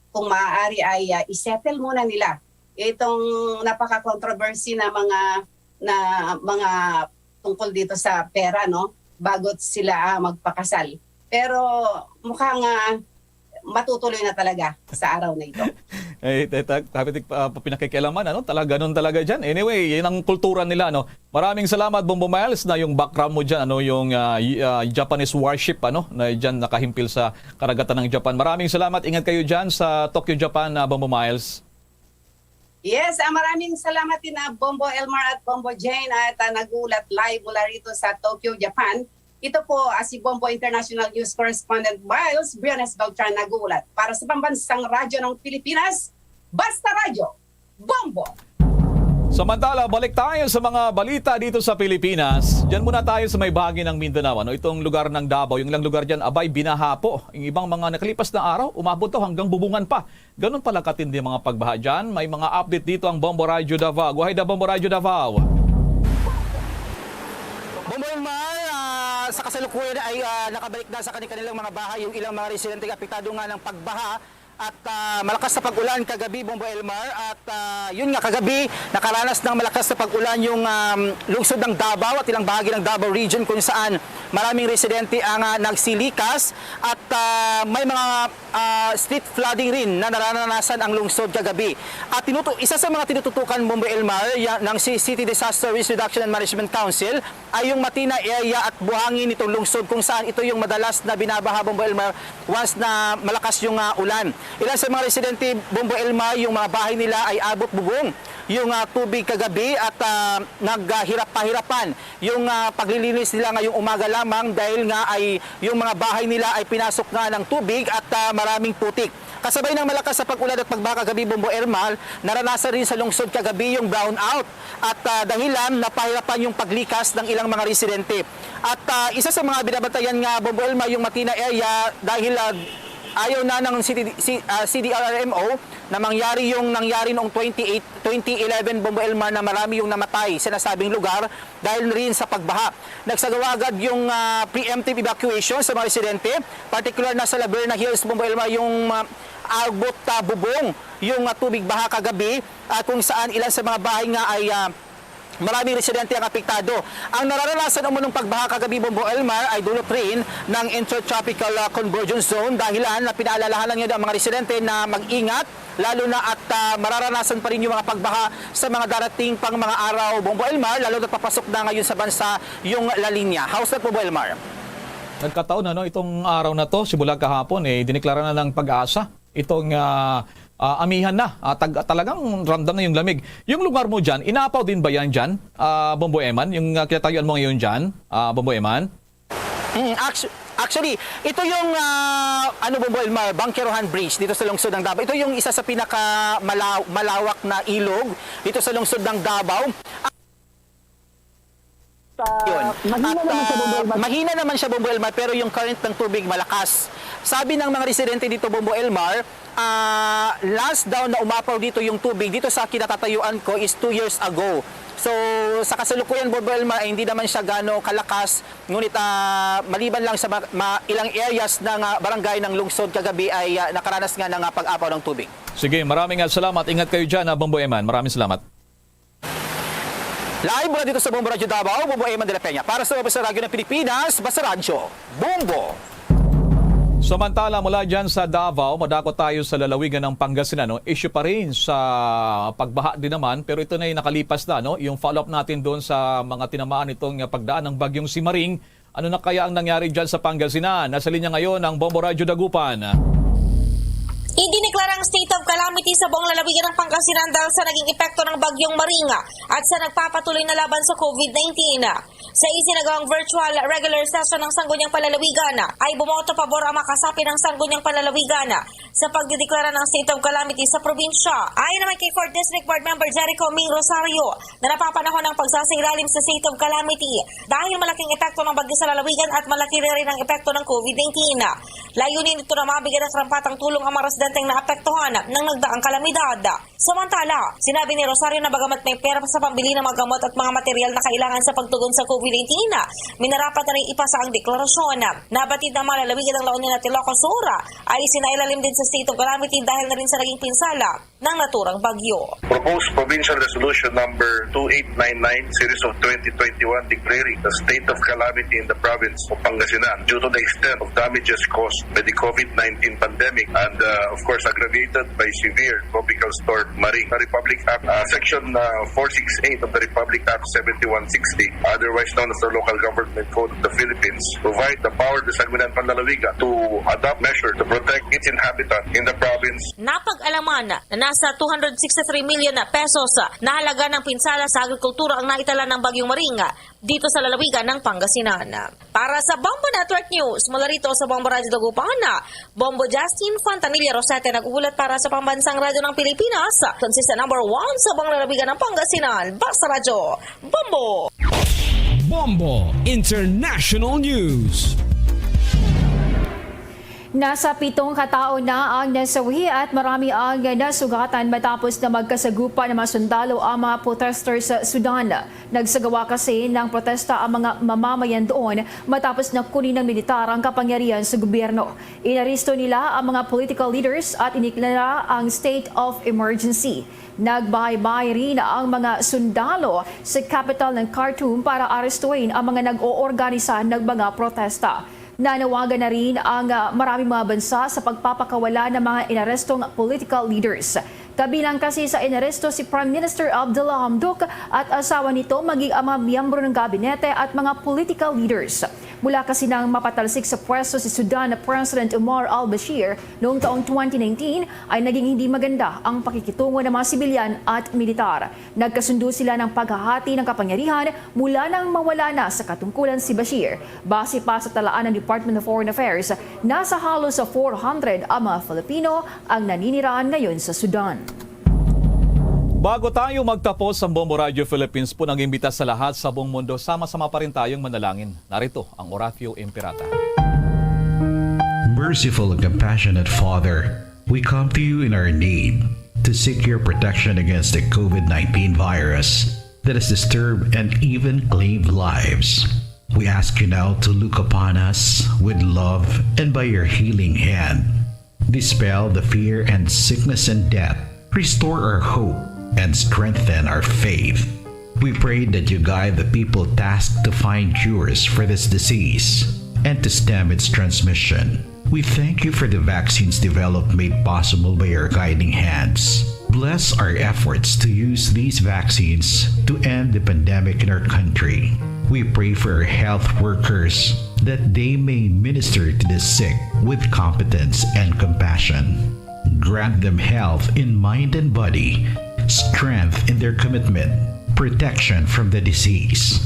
kung maaari ay isettle muna nila itong napaka-controversy na mga tungkol dito sa pera, no, bago sila magpakasal. Pero mukhang matutuloy na talaga sa araw na ito. Pinakikialaman, ganun talaga dyan. Anyway, yun ang kultura nila. Maraming salamat, Bombo Miles, na yung background mo dyan, yung Japanese warship, na dyan nakahimpil sa karagatan ng Japan. Maraming salamat. Ingat kayo dyan sa Tokyo, Japan, Bombo Miles. Yes, maraming salamat din na Bombo Elmar at Bombo Jane at nagulat live mula rito sa Tokyo, Japan. Ito po si Bombo International News Correspondent Miles Briones Beltran nagulat para sa pambansang radyo ng Pilipinas, Basta Radyo, Bombo! Samantala, balik tayo sa mga balita dito sa Pilipinas. Diyan muna tayo sa may bahagi ng Mindanao. Itong lugar ng Davao, yung ilang lugar dyan, abay, binaha po. Yung ibang mga nakalipas na araw, umabot to hanggang bubungan pa. Ganun pala katindi mga pagbaha dyan. May mga update dito ang Bombo Radyo Davao. Go ahead na Bombo Radyo Davao. Bombo Elmar, sa kasalukuyan ay nakabalik na sa kanilang mga bahay yung ilang mga residente apektado nga ng pagbaha at malakas na pag-ulan kagabi, Bombo Elmar, at yun nga kagabi nakaranas ng malakas na pag-ulan yung lungsod ng Davao at ilang bahagi ng Davao region kung saan maraming residente ang nagsilikas at may mga street flooding rin na naranasan ang lungsod kagabi. At isa sa mga tinututukan, Bombo Elmar, ng City Disaster Risk Reduction and Management Council ay yung Matina area at buhangin nitong lungsod kung saan ito yung madalas na binabaha, Bombo Elmar, once na malakas yung ulan. Ilan sa mga residente, Bombo Elmar, yung mga bahay nila ay abot bubong yung tubig kagabi at naghirap-pahirapan yung paglilinis nila ngayong umaga lamang dahil nga ay yung mga bahay nila ay pinasok nga ng tubig at maraming putik. Kasabay ng malakas sa pag-ulan at pagbaha kagabi, Bombo Elmar, naranasan rin sa lungsod kagabi yung brownout at dahilan napahirapan yung paglikas ng ilang mga residente. At isa sa mga binabantayan nga, Bombo Elmar, yung Matina area dahil ayaw na ng CDRRMO na nangyari noong 2011, Bombo Elmar, na marami yung namatay sa nasabing lugar dahil rin sa pagbaha. Nagsagawa agad yung preemptive evacuation sa mga residente, particular na sa Laverna Hills, Bombo Elmar, yung abot bubong yung tubig baha kagabi at kung saan ilan sa mga bahay nga ay maraming residente ang apektado. Ang nararanasan umunong pagbaha kagabi, Bombo Elmar, ay dulot rin ng Intertropical Convergence Zone dahilan na pinaalalahanan niya ang mga residente na mag-ingat lalo na at mararanasan pa rin yung mga pagbaha sa mga darating pang mga araw, Bombo Elmar, lalo na papasok na ngayon sa bansa yung La Nina. How's that, Bombo Elmar? Nagkataon itong araw na to, simula kahapon, dineklara na ng Pag-asa itong amihan na. Talagang ramdam na yung lamig. Yung lugar mo dyan, inaapaw din ba yan dyan, Bombo Eman? Yung kinatayuan mo ngayon dyan, Bombo Eman? Actually, ito yung Bombo Elmar, Bangkerohan Bridge dito sa lungsod ng Davao. Ito yung isa sa pinakamalawak na ilog dito sa lungsod ng Davao. Mahina naman siya, Bombo Elmar, pero yung current ng tubig malakas. Sabi ng mga residente dito, Bombo Elmar, last down na umapaw dito yung tubig dito sa kinatatayuan ko is 2 years ago. So sa kasalukuyan, Bombo Elmar, ay hindi naman siya gano'ng kalakas, ngunit maliban lang sa ilang areas ng barangay ng lungsod kagabi ay nakaranas nga ng pag-apaw ng tubig. Sige, maraming salamat. Ingat kayo dyan, Bombo Eman. Maraming salamat. Live mula dito sa Bombo Radio Davao, Bombo Eman de la Peña. Para sa Basta Radyo ng Pilipinas, Basta Radyo, Bombo! Samantala, mula dyan sa Davao, madako tayo sa lalawigan ng Pangasinan. No? Issue pa rin sa pagbaha din naman, pero ito na yung nakalipas na. No? Yung follow-up natin doon sa mga tinamaan itong pagdaan ng bagyong Simaring. Ano na kaya ang nangyari dyan sa Pangasinan? Nasa linya ngayon ang Bombo Radio Dagupan. Idineklarang state of calamity sa buong lalawigan ng Pangasinan dahil sa naging epekto ng bagyong Maringa at sa nagpapatuloy na laban sa COVID-19. Sa isinagawang virtual regular session ng Sangguniang Panlalawigan ay bumoto pabor ang makasapi ng Sangguniang Panlalawigan sa pagdideklara ng state of calamity sa probinsya. Ayon naman kay 4th District Board Member Jericho Ming Rosario na napapanahon ng pagsasailalim sa state of calamity dahil malaking epekto ng bagyo sa lalawigan at malaki rin ang epekto ng COVID-19. Layunin ito na mabigyan ng karampatang tulong ang mga residenteng naapektuhan ng nagdaang kalamidad. Samantala, sinabi ni Rosario na bagamat may pera sa pambili ng mga gamot at mga material na kailangan sa pagtugon sa COVID-19, minarapat na rin ipasa ang deklarasyon. Nabatid ng mga lalawigan ng La Union at Ilocos Sur ay sinailalim din sa state of calamity dahil na rin sa naging pinsala ng naturang bagyo. Proposed Provincial Resolution number 2899 series of 2021 declaring the state of calamity in the province of Pangasinan due to the extent of damages caused by the COVID-19 pandemic and of course aggravated by severe tropical storm Maring. The Republic Act Section 468 of the Republic Act 7160, otherwise known as the Local Government Code of the Philippines, provide the power to Sangguniang Panlalawigan to adopt measures to protect its inhabitants in the province. Napag-alaman na nasa 263 million pesos na halaga ng pinsala sa agrikultura ang naitala ng bagyong Maringa dito sa lalawigan ng Pangasinan. Para sa Bombo Network News, mula rito sa Bombo Radio Dagupan, Bombo Justin Fontanilla Rosete nag-uulat para sa Pambansang Radyo ng Pilipinas, consistent number 1 sa buong lalawigan ng Pangasinan, Basta Radyo, Bombo! Bombo International News. Nasa 7 katao na ang nasawi at marami ang nasugatan matapos na magkasagupa ng mga sundalo ang mga protesters sa Sudan. Nagsagawa kasi ng protesta ang mga mamamayan doon matapos na kunin ng militar ang kapangyarihan sa gobyerno. Inaristo nila ang mga political leaders at iniklara ang state of emergency. Nagbahay-bahay rin ang mga sundalo sa capital ng Khartoum para arestuin ang mga nag-oorganisa ng mga protesta. Nanawagan na rin ang maraming mga bansa sa pagpapakawala ng mga inarestong political leaders. Kabilang kasi sa inaresto si Prime Minister Abdullah Hamdok at asawa nito maging ang mga miyembro ng gabinete at mga political leaders. Mula kasi nang mapatalsik sa pwesto si Sudan na President Omar al-Bashir noong taong 2019 ay naging hindi maganda ang pakikitungo ng mga sibilyan at militar. Nagkasundo sila ng paghahati ng kapangyarihan mula nang mawala na sa katungkulan si Bashir. Base pa sa talaan ng Department of Foreign Affairs, nasa halos sa 400 ang mga Filipino ang naninirahan ngayon sa Sudan. Bago tayo magtapos ang Bombo Radio Philippines po nag-imbita sa lahat sa buong mundo, sama-sama pa rin tayong manalangin. Narito ang Oratio Imperata. Merciful and compassionate Father, we come to you in our need to seek your protection against the COVID-19 virus that has disturbed and even claimed lives. We ask you now to look upon us with love and by your healing hand. Dispel the fear and sickness and death. Restore our hope and strengthen our faith. We pray that you guide the people tasked to find cures for this disease and to stem its transmission. We thank you for the vaccines developed made possible by your guiding hands. Bless our efforts to use these vaccines to end the pandemic in our country. We pray for our health workers that they may minister to the sick with competence and compassion. Grant them health in mind and body, strength in their commitment, protection from the disease.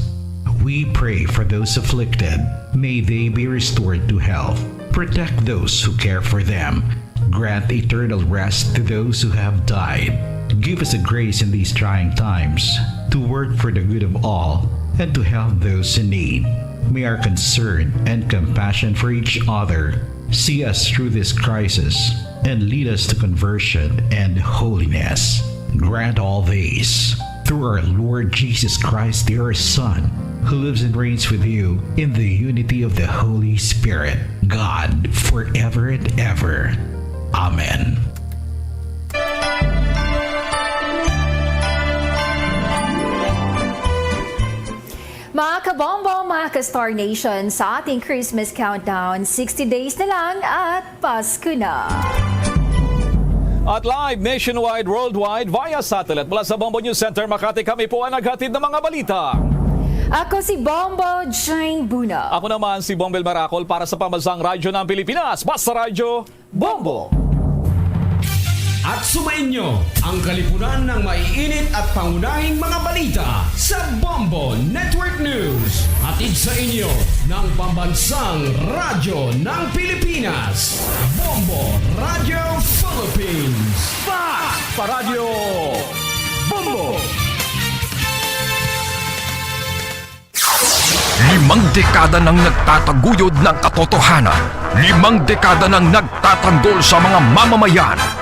We pray for those afflicted. May they be restored to health. Protect those who care for them. Grant eternal rest to those who have died. Give us a grace in these trying times to work for the good of all and to help those in need. May our concern and compassion for each other see us through this crisis and lead us to conversion and holiness. Grant all these through our Lord Jesus Christ, your Son, who lives and reigns with you in the unity of the Holy Spirit, God, forever and ever. Amen. Mga kabombo, mga ka-Star Nation, sa ating Christmas countdown, 60 days na lang at Pasko na. At live nationwide, worldwide, via satellite mula sa Bombo News Center, Makati, kami po ang naghatid ng mga balita. Ako si Bombo Jane Buna. Ako naman si Bombel Maracol para sa Pambansang Radyo ng Pilipinas. Basta Radyo, Bombo! At sumainyo ang kalipunan ng maiinit at pangunahing mga balita sa Bombo Network News. Hatid sa inyo ng Pambansang Radyo ng Pilipinas. Bombo Radio Philippines. Pa Radio Bombo! 5 dekada nang nagtataguyod ng katotohanan. 5 dekada nang nagtatanggol sa mga mamamayan.